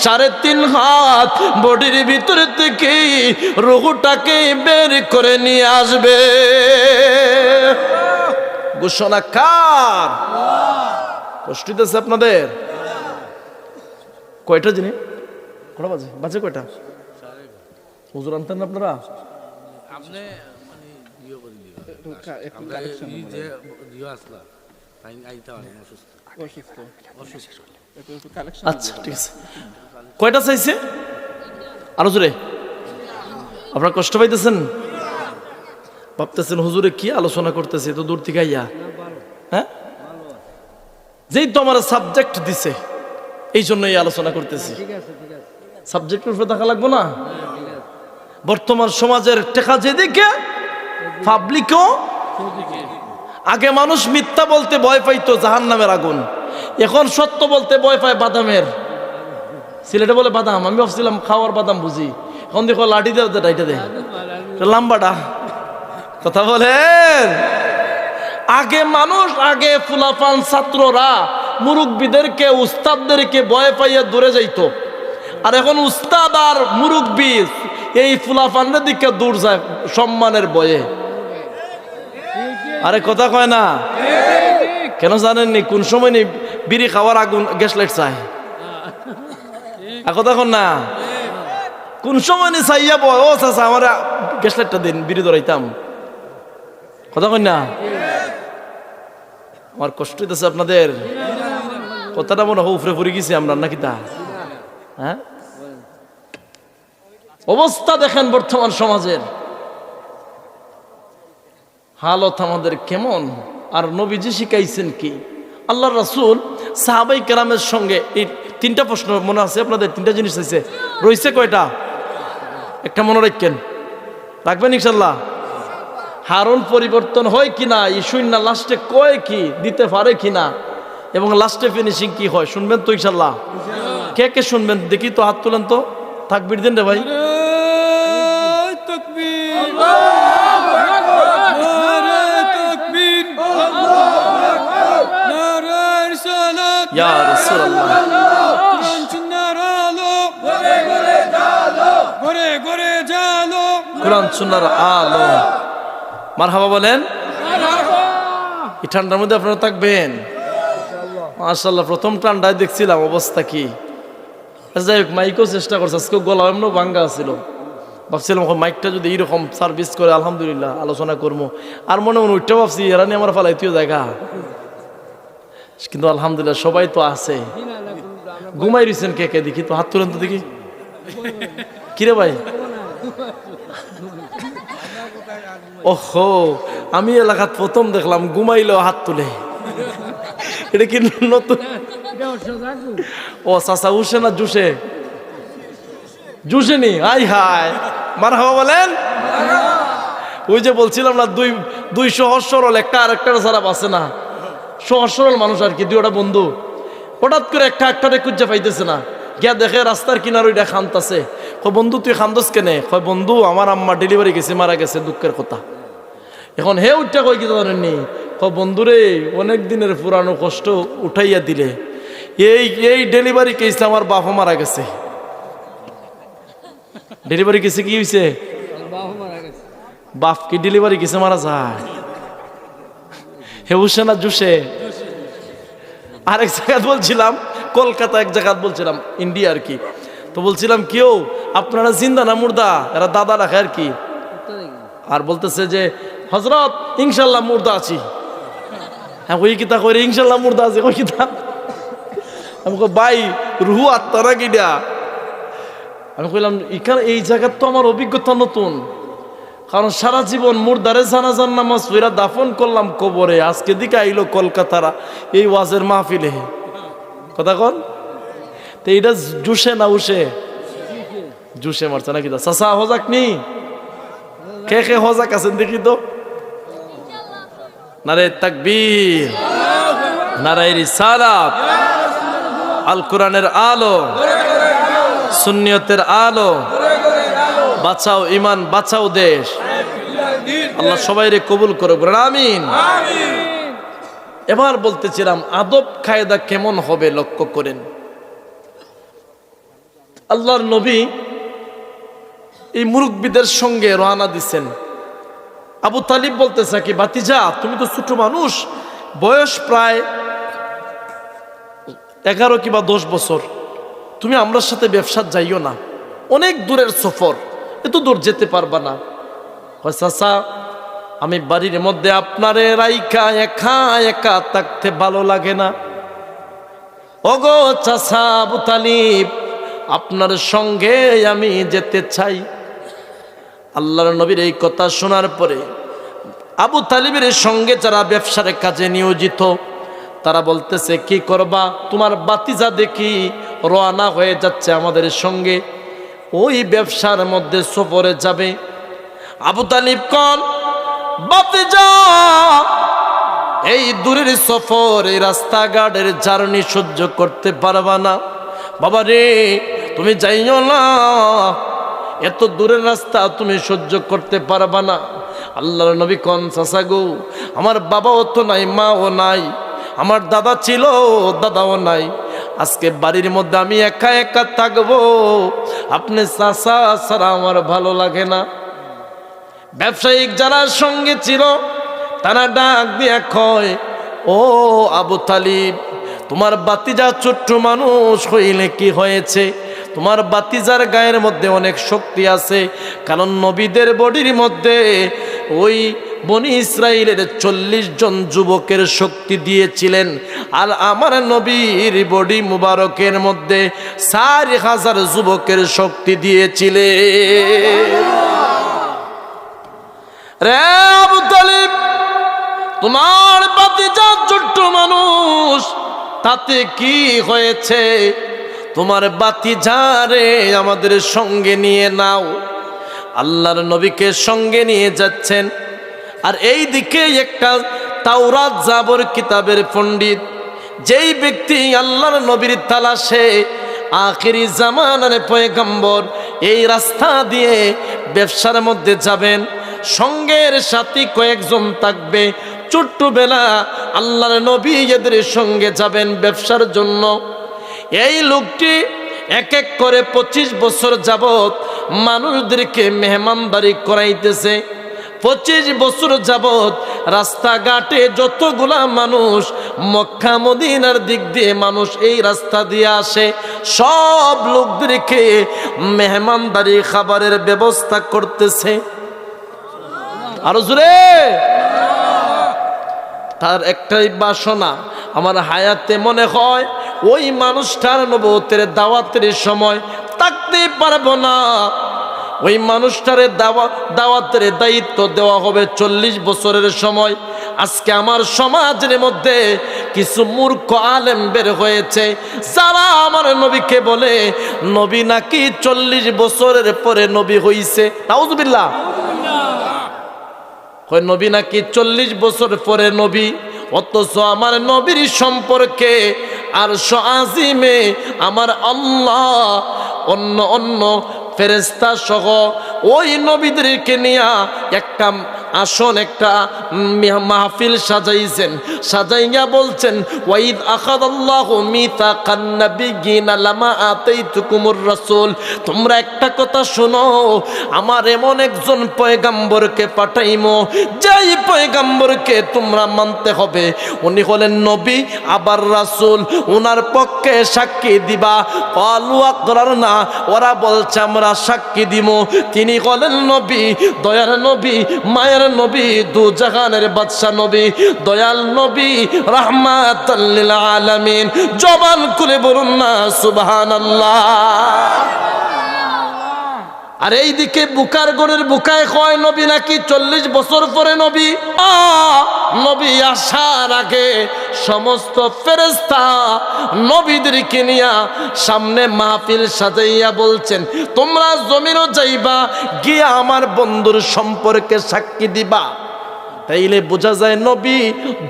3.5 হাত বডির ভিতর থেকে রুহটাকে বের করে নিয়ে আসবে। ঘোষণা কার? কষ্ট হইতেছে আপনাদের? কয়টা জিনিস? কটা বাজে? বাজে কয়টা? হুজুর আনতেন না আপনারা? আচ্ছা ঠিক আছে। কয়টা চাইছে? আরো জোরে। আপনারা কষ্ট পাইতেছেন? ভাবতেছেন হুজুরে কি আলোচনা করতেছে তো দূর থেকে আইয়া? হ্যাঁ, যেই তো আমার সাবজেক্ট দিছে এই জন্য এই আলোচনা করতেছি। সাবজেক্টের উপরে দেখা লাগবো না? বর্তমান সমাজের টেকা যেদিকে, পাবলিকও। আগে মানুষ মিথ্যা বলতে ভয় পাইতো জাহান্নামের আগুন, এখন সত্য বলতে ভয় পায় বাদামের। সিলেটে বলে বাদাম, আমি ভাবছিলাম খাওয়ার বাদাম বুঝি, এখন দেখো লাঠি দেও, ডাইটা দে লাম্বাটা। কথা বলেন, আগে মানুষ, আগে ফুলাফান ছাত্ররা মুরব্বীদেরকে, উস্তাদদেরকে ভয় পাইয়া দূরে যাইতো, আর এখন উস্তাদ আর মুরব্বী এই ফুলাফানের দিকে দূর যায় সম্মানের ভয়ে। আরে কথা কয় না কেন জানেননি? কোন সময় নেই বিড়ি খাওয়ার আগুন গ্যাস লাইট চায়, কথা কন না? কোন সময় নেই চাইয়া বয়, ও চাচা আমার গ্যাস লাইটটা দিন, বিড়ি ধরাইতাম। কথা কন না? আমার কষ্ট হইতেছে আপনাদের? কথাটা মনে হয় উপরে পড়ে গেছি আমরা নাকি তা? হ্যাঁ, অবস্থা দেখেন বর্তমান সমাজের হালত আমাদের কেমন। আর নবীজি শিখাইছেন কি? আল্লাহর রাসূল সাহাবাই কেরামের সঙ্গে এই 3টা প্রশ্ন মনে আছে আপনাদের? 3টা জিনিস আছে, রয়েছে কয়টা? একটা মনে রাখেন, রাখবেন ইনশাল্লাহ। হারুন পরিবর্তন হয় কিনা এই শূন্য লাস্টে কয় কি দিতে পারে কিনা, এবং লাস্টে ফিনিশিং কি হয় শুনবেন তো ইনশাল্লাহ। কে কে শুনবেন দেখি তো, হাত তুলেন তো। তাকবীর দেন রে ভাই। ইয়া রাসূলুল্লাহ, কোরআন সুন্নাহর আলো। মারহাবা বলেন। এই ঠান্ডার মধ্যে আপনারা থাকবেন? মাশাআল্লাহ, প্রথম ঠান্ডায় দেখছিলাম অবস্থা কি। যাই হোক, মাইকও চেষ্টা করছে, আজকে গলা এমন ভাঙ্গা ছিল, ভাবছিলাম মাইকটা যদি এইরকম সার্ভিস করে আলহামদুলিল্লাহ আলোচনা করবো। আর মনে মনে উঠতে ভাবছি এরা নিয়ে আমার ফালাইতেও জায়গা, কিন্তু আলহামদুলিল্লাহ সবাই তো আছে। ঘুমাই রয়েছেন কে কে দেখি তো, হাত তুলেন তো দেখি। কিরে ভাই? ওহো, আমি এলাকাত প্রথম দেখলাম ঘুমাইলেও হাত তুলে। এটা কি নতুন? ও চাচা উঠে না জুসে? জুসেনি? হাই হাই, মারহাবা বলেন। ওই যে বলছিলাম না, দুই সহজ সরল, একটা আরেকটার ছাড়া আছে না, সহজ সরল মানুষ আর কি, 2টা বন্ধু। হঠাৎ করে একটারে খুঁজে পাইতেছে না, গিয়া দেখে রাস্তার কিনার ওইটা খান্তাছে। কয় বন্ধু তুই খান্দস কেনে? কয় বন্ধু আমার আম্মা ডেলিভারি গেছে, মারা গেছে, দুঃখের কথা। এখন হে উঠটা কয় কি জানেননি? কয় বন্ধুরে অনেক দিনের পুরানো কষ্ট উঠাইয়া দিলে, এই ডেলিভারি কেসে আমার বাবা মারা গেছে। ডেলিভারি কেসে কি হয়েছে? বাপ কি ডেলিভারি কেসে মারা যায়? হে উসে না জুসে? আরেক জায়গা বলছিলাম, কলকাতা এক জায়গা বলছিলাম, ইন্ডিয়া আর কি। তো বলছিলাম কেউ আপনারা জিন্দা না মুর্দা? এরা দাদা রাখে আর কি। আর বলতেছে যে হজরত ইনশাল্লাহ মুর্দা আছি। হ্যাঁ ওই কিতা করে ইনশাল্লাহ মুর্দা আছে, ওই কিতা। আমি কই ভাই রুহু আত্মা না কিডা? আমি কইলাম এখানে এই জায়গার তো আমার অভিজ্ঞতা নতুন, কারণ সারা জীবন মুর্দারে জানাজার নামাজ পড়া দাফন করলাম কবরে। আজকে দিকে আইলো কলকাতারা এই ওয়াজের মাহফিলে, কথা কন। তো এইটা জুসে না উসে? জুসে মারছে নাকি? চাচা হজাক নি? কে কে হজাক আছেন দেখি তো? নারে তাকবীর, নারে রিসালাত, আল কোরআনের আলো, সুন্নিয়তের আলো, বাঁচাও ইমান, বাঁচাও দেশ। আল্লাহ সবাইরে কবুল করে বলেন আমিন। এবার বলতেছিলাম আদব কায়দা কেমন হবে লক্ষ্য করেন। আল্লাহর নবী এই মুরব্বিদের সঙ্গে রওনা দিছেন। আবু তালিব বলতেছে কি বাতিজা তুমি তো ছোট মানুষ, বয়স প্রায় 11 কিংবা 10 বছর, তুমি আমরার সাথে ব্যবসা যাইও না, অনেক দূরের সফর, এত দূর যেতে পারবা না। চাচা আমি বাড়ির মধ্যে আপনারে রাইকা একা একা থাকতে ভালো লাগে না। ওগো চাচা আবু তালিব আপনার সঙ্গে আমি যেতে চাই। আল্লাহর নবীর এই কথা শোনার পরে আবু তালিবের সঙ্গে যারা ব্যবসার কাজে নিয়োজিত তারা বলতেছে কি করবা? তোমার বাতিজা দেখি রওনা হয়ে যাচ্ছে আমাদের সঙ্গে, ওই ব্যবসার মধ্যে সফরে যাবে। আবু তালিব কোন বাতিজা এই দূরের সফর, এই রাস্তাঘাটের জার্নি সহ্য করতে পারবা না। বাবা রে তুমি যাইও না, এত দূরের রাস্তা তুমি সহ্য করতে পারবা না। আল্লাহর নবী কোন চাচা গো আমার বাবাও তো নাই, মাও নাই, আমার দাদা ছিল দাদাও নাই, আজকে বাড়ির মধ্যে আমি একা একা থাকবো, আপনি চাচা ছাড়া আমার ভালো লাগে না। ব্যবসায়িক যারা সঙ্গে ছিল তারা ডাক দিয়া কয় ও আবু তালিব তোমার বাতিজা ছোট্ট মানুষ হইলে কি হয়েছে? তোমার বাতিজার গায়ের মধ্যে অনেক শক্তি আছে, কারণ নবীদের বডির মধ্যে ওই বনি ইসরাইলের 40 জন যুবকের শক্তি দিয়েছিলেন, আর আমার নবীর বডি মুবারকের মধ্যে 4000 যুবকের শক্তি দিয়েছিলেন। রে আবু তালিব তোমার বাতিজা ছোট্ট মানুষ, তাতে কি হয়েছে? তোমার বাতিজারে আমাদের সঙ্গে নিয়ে নাও। আল্লাহর নবীকে সঙ্গে নিয়ে যাচ্ছেন, আর এই দিকে একটা তাওরাত জাবর কিতাবের পণ্ডিত, যেই ব্যক্তি আল্লাহর নবীর তালাশে আখিরি জামানার পয়গম্বর এই রাস্তা দিয়ে ব্যবসার মধ্যে যাবেন, সঙ্গের সাথী কয়েকজন থাকবে। ছোট্টবেলা আল্লাহর নবী এদের সঙ্গে যাবেন ব্যবসার জন্য। এই লোকটি এক এক করে 25 বছর যাবত মানুষদেরকে মেহমানদারি করাইতেছে। 25 বছর যাবত রাস্তাঘাটে যতগুলা মানুষ মক্কা মদিনার দিক দিয়ে মানুষ এই রাস্তা দিয়ে আসে, সব লোকদেরকে মেহমানদারি খাবারের ব্যবস্থা করতেছে। আরো জোরে। তার একটাই বাসনা, আমার হায়াতে মনে হয় ওই মানুষটার নবুয়তের দাওয়াতের সময় থাকতে পারবো না, ওই মানুষটারে দাওয়াতের দায়িত্ব দেওয়া হবে 40 বছরের সময়। আজকে আমার সমাজের মধ্যে কিছু মূর্খ আলেম বের হয়েছে যারা আমার নবীকে বলে নবী নাকি 40 বছরের পরে নবী হইছে। নাউজুবিল্লাহ। কয় নবী নাকি 40 বছর পরে নবী, অথচ আমার নবীর সম্পর্কে আরশ আজিমে আমার আল্লাহ অন্য অন্য ফেরেশতা সহ ওই নবীদেরকে নিয়ে একটা আসন, একটা মাহফিল সাজাইছেন। সাজাইয়া বলছেন, ওয়াইদ আখাযাল্লাহু মিসাকান নাবিয়্যিনা লামা আতাইতুকুমুর রাসূল, তোমরা একটা কথা শোনো, আমার এমন একজন পয়গাম্বরকে পাঠাইমো, যেই পয়গাম্বরকে তোমরা মানতে হবে। উনি হলেন নবী আবার রাসূল, ওনার পক্ষে সাক্ষী দিবা। ক্বালু আকরারনা, ওরা বলছে আমরা সাক্ষী দিব। তিনি হলেন নবী, দয়ার নবী, মায়ের নবী, দু জাহানের বাদশা নবী, দয়াল নবী, রাহমাতাল লিল আলামিন। জবান খুলে বলুন না সুবহানাল্লাহ। আর এইদিকে বুকার গড়ের বুকায় কয় নবী নাকি 40 বছর পরে নবী। নবী আসার আগে সমস্ত ফেরেশতা নবীদেরকে নিয়া সামনে মাহফিল সাজাইয়া বলছেন, তোমরা জমিনও যাইবা, গিয়া আমার বন্ধুর সম্পর্কে সাক্ষী দিবা। তাইলে বোঝা যায় নবী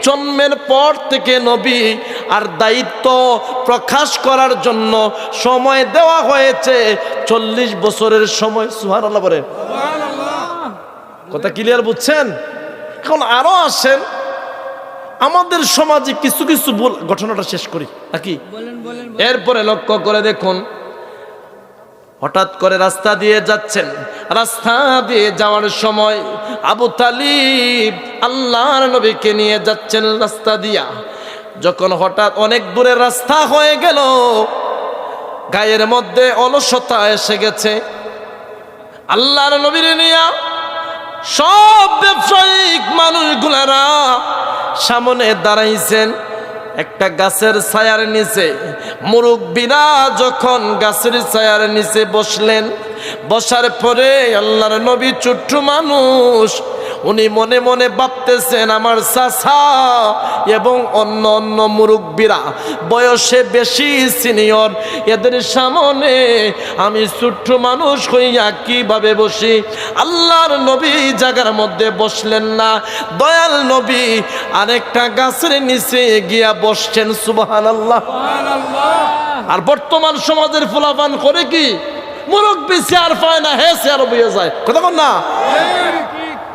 জন্মের পর থেকে নবী, আর দায়িত্ব প্রকাশ করার জন্য সময় দেওয়া হয়েছে 40 বছরের সময়। সুবহানাল্লাহ বলেন। কথা ক্লিয়ার বুঝছেন? এখন আরো আসেন আমাদের সমাজে কিছু কিছু ঘটনাটা শেষ করি নাকি। এরপরে লক্ষ্য করে দেখুন, হঠাৎ করে রাস্তা দিয়ে যাচ্ছেন, রাস্তা দিয়ে যাওয়ার সময় আবু তালিব আল্লাহর নবীকে নিয়ে যাচ্ছেন রাস্তা দিয়া। যখন হঠাৎ অনেক দূরের রাস্তা হয়ে গেল, গায়ের মধ্যে অলসতা এসে গেছে, আল্লাহর নবীর নিয়া সব ব্যবসায়িক মানুষগুলারা সামনে দাঁড়াইছেন একটা গাছের ছায়ার নিচে। মুরব্বিরা যখন গাছের ছায়ার নিচে বসলেন, বসার পরে আল্লাহর নবী ছোট্ট মানুষ, উনি মনে মনে ভাবতেছেন আমার চাচা এবং অন্য অন্য মুরব্বিরা বয়সে বেশি সিনিয়র, এদের সামনে আমি ছোট্ট মানুষ হইয়া কিভাবে বসি। আল্লাহর নবী জায়গার মধ্যে বসলেন না, দয়াল নবী আরেকটা গাছের নিচে গিয়া বসছেন। সুবহানাল্লাহ। আর বর্তমান সমাজের ফুলাপান করে কি, মুরব্বি চেয়ার পায় না, হে চেয়ার বইয়ে যায়। কথা বল না,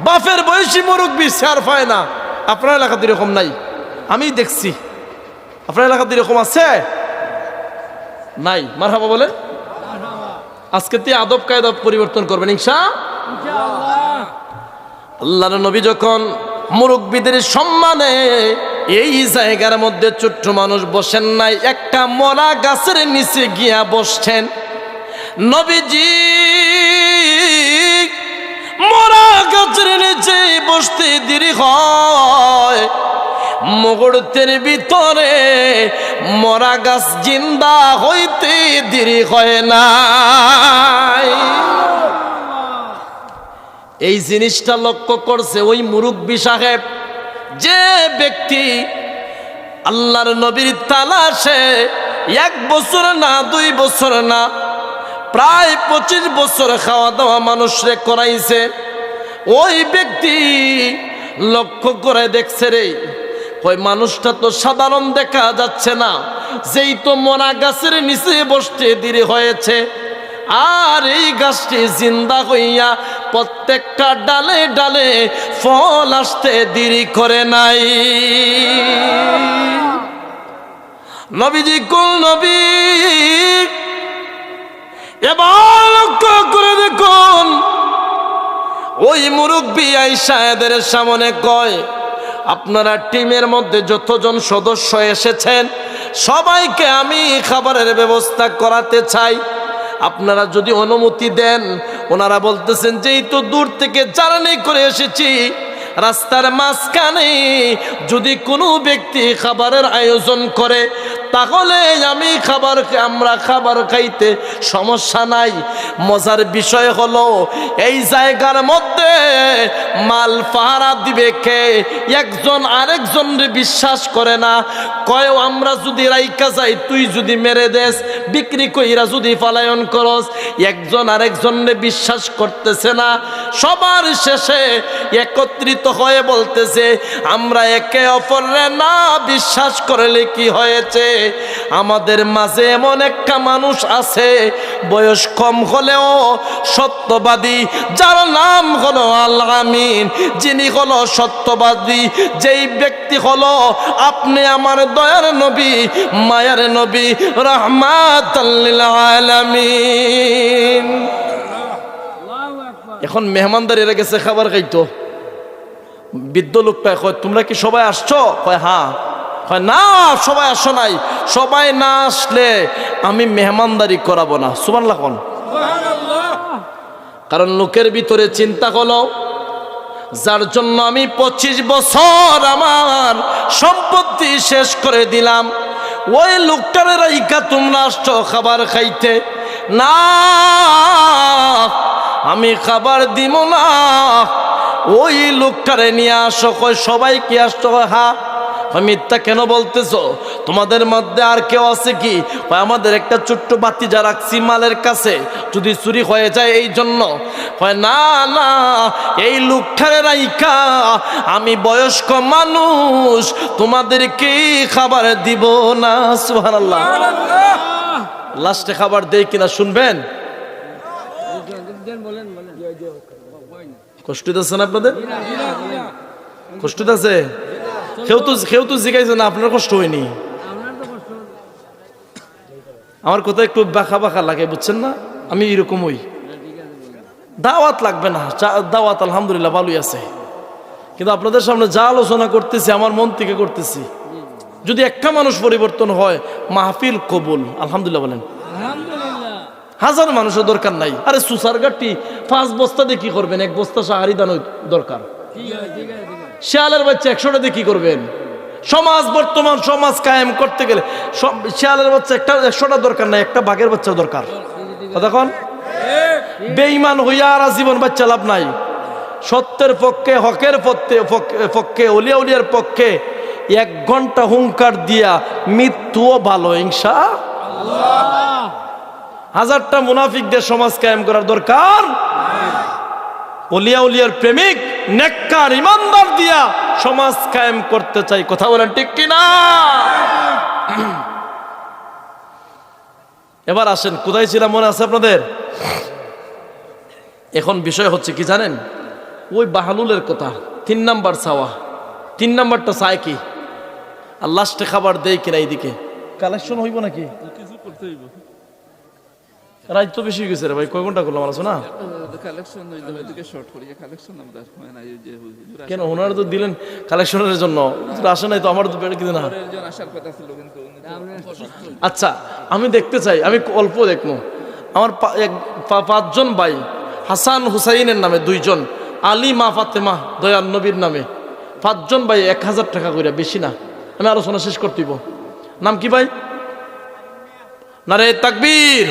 বাপের বয়সী মুরব্বি চেয়ার পায় না। আপনার এলাকাতে এরকম নাই, আমি দেখছি। আপনার এলাকাতে এরকম আছে নাই? মারহাবা বলেন। আজকে তে আদব কায়দা পরিবর্তন করবেন ইনশাআল্লাহ। আল্লাহর নবী যখন মুরব্বিদের সম্মানে এই জায়গার মধ্যে ছোট্ট মানুষ বসেন নাই, একটা মরা গাছের নিচে গিয়া বসছেন। নবীজি মরা গাছের নিচে বসতে দেরি হয়, মুহূর্তের ভিতরে মরা গাছ জিন্দা হইতে দেরি হয় না। এই জিনিসটা লক্ষ্য করছে ওই মুরব্বি সাহেব, যে ব্যক্তি আল্লাহর নবীর তালাশে 1 বছর না 2 বছর না প্রায় 25 বছর খাওয়া দাওয়া মানুষরে করাইছে, ওই ব্যক্তি লক্ষ্য করে দেখছে রে ওই মানুষটা তো সাধারণ দেখা যাচ্ছে না, যেই তো মরা গাছের নিচে বসতে দেরি হয়েছে, আর এই গাছটি জিন্দা হইয়া প্রত্যেকটা ডালে ডালে ফল আসতে দেরি করে নাই। নবীজি কুল নবী, এবার লক্ষ্য করে দেখুন ওই মুরব্বি আইসা এদের সামনে কয়, আপনারা টিমের মধ্যে যতজন সদস্য এসেছেন সবাইকে আমি খাবারের ব্যবস্থা করাতে চাই, আপনারা যদি অনুমতি দেন। ওনারা বলতেছেন যেই তো দূর থেকে জার্নি করে এসেছি, রাস্তার মাঝখানে যদি কোনো ব্যক্তি খাবারের আয়োজন করে তাহলে আমরা খাবার খাইতে সমস্যা নাই। মজার বিষয় হলো এই জায়গার মধ্যে মাল পাহারা দিবে কে? একজন আরেকজনকে বিশ্বাস করে না, কয় আমরা যদি রাইকা যাই তুই যদি মেরে দেস, বিক্রি কইরা যদি পলায়ন করস, একজন আরেকজনকে বিশ্বাস করতেছে না। সবার শেষে একত্রিত হয়ে বলতেছে, আমরা একে অপরে না বিশ্বাস করলে কি হয়েছে? আমাদের মাঝে এমন একটা মানুষ আছে, বয়স কম হলেও সত্যবাদী, যার নাম হলো আল আমিন, যিনি হলো সত্যবাদী, যেই ব্যক্তি হলো আপনি আমার দয়ার নবী, মায়ার নবী, রাহমাতাল লিল আলামিন। এখন মেহমানদার এরা গেছে খাবার খাইতো, বৃদ্ধ লোকটা কয়, তোমরা কি সবাই আসছো? কয় হ্যাঁ। কয় না, সবাই আসো নাই। সবাই না আসলে আমি মেহমানদারি করাবো না। সুবহানাল্লাহ কোন? কারণ লোকের ভিতরে চিন্তা হলো, যার জন্য আমি 25 বছর আমার সম্পত্তি শেষ করে দিলাম, ওই লোকটারে রাইখা তোমরা আসছো খাবার খাইতে। না, আমি খাবার দিব না, ওই লোকটারে নিয়ে আসো। কয় সবাই কি আসছো? হ্যাঁ। মিথ্যা কেন বলতেছো? তোমাদের মধ্যে আর কেউ আছে কি? আমাদের একটা ছোট্ট বাতিজা রাখছি মালের কাছে, যদি চুরি হয়ে যায় এই জন্য। না না, এই লোকটারে রাইখা আমি বয়স্ক মানুষ, তোমাদেরকে খাবার দিব না। সুবহানাল্লাহ। লাস্টে খাবার দেই কিনা শুনবেন? কষ্ট দিচ্ছে না আপনাদের? কষ্ট দিচ্ছে? কেউ তো জিজ্ঞাসা না, আপনার কষ্ট হয়নি? আমার কথা একটু বাঁকা বাঁকা লাগে, বুঝছেন না? আমি এরকম হই। দাওয়াত লাগবে না, দাওয়াত আলহামদুলিল্লাহ ভালোই আছে, কিন্তু আপনাদের সামনে যা আলোচনা করতেছি আমার মন থেকে করতেছি। যদি একটা মানুষ পরিবর্তন হয়, মাহফিল কবুল। আলহামদুলিল্লাহ বলেন। হাজার মানুষের দরকার নাই। আরে সুসার গাটি 5 বস্তা দিয়ে কি করবেন? 1 বস্তা সাহারি দান দরকার। শিয়ালের বাচ্চা 100টা দিয়ে কি করবেন? সমাজ, বর্তমান সমাজ কায়েম করতে গেলে শিয়ালের বাচ্চা 100টা দরকার নাই, একটা বাঘের বাচ্চা দরকার। তখন বেঈমান হইয়া আর জীবন বাচ্চা লাভ নাই। সত্যের পক্ষে, হকের পক্ষে, ওলিয়া উলিয়ার পক্ষে 1 ঘন্টা হুঙ্কার দিয়া মৃত্যুও ভালো, ইনশাআল্লাহ। 1000টা মুনাফিকদের সমাজ কায়েম করার দরকার। ওলিয়া উলিয়ার প্রেমিক, নেককার, ইমানদার দিয়া সমাজ কায়েম করতে চাই। কথা বলেন ঠিক কিনা? এবার আসেন, কোথায় ছিলাম মনে আছে আপনাদের? এখন বিষয় হচ্ছে কি জানেন? ওই বাহালুলের কথা, 3 নাম্বার চাওয়া। 3 নাম্বারটা চায় কি? আর লাস্টে খাবার দেয় কিনা? এইদিকে কালেকশন হইব নাকি? রাত তো বেশি গেছে রে ভাই, কয় ঘন্টা করলাম আলোচনা? কেন ওনারা তো দিলেন কালেকশনের জন্য, আসে নাই তো, আমার তো বেড়ে কিন্তু না। আচ্ছা, আমি দেখতে চাই, আমি অল্প দেখবো। আমার 5 জন ভাই, হাসান হুসাইনের নামে 2 জন, আলী মা ফাতেমা দয়াল নবীর নামে 5 জন ভাই 1000 টাকা করে, বেশি না। আমি আলোচনা শেষ করতেইব। নাম কি ভাই? নারে তাকবীর।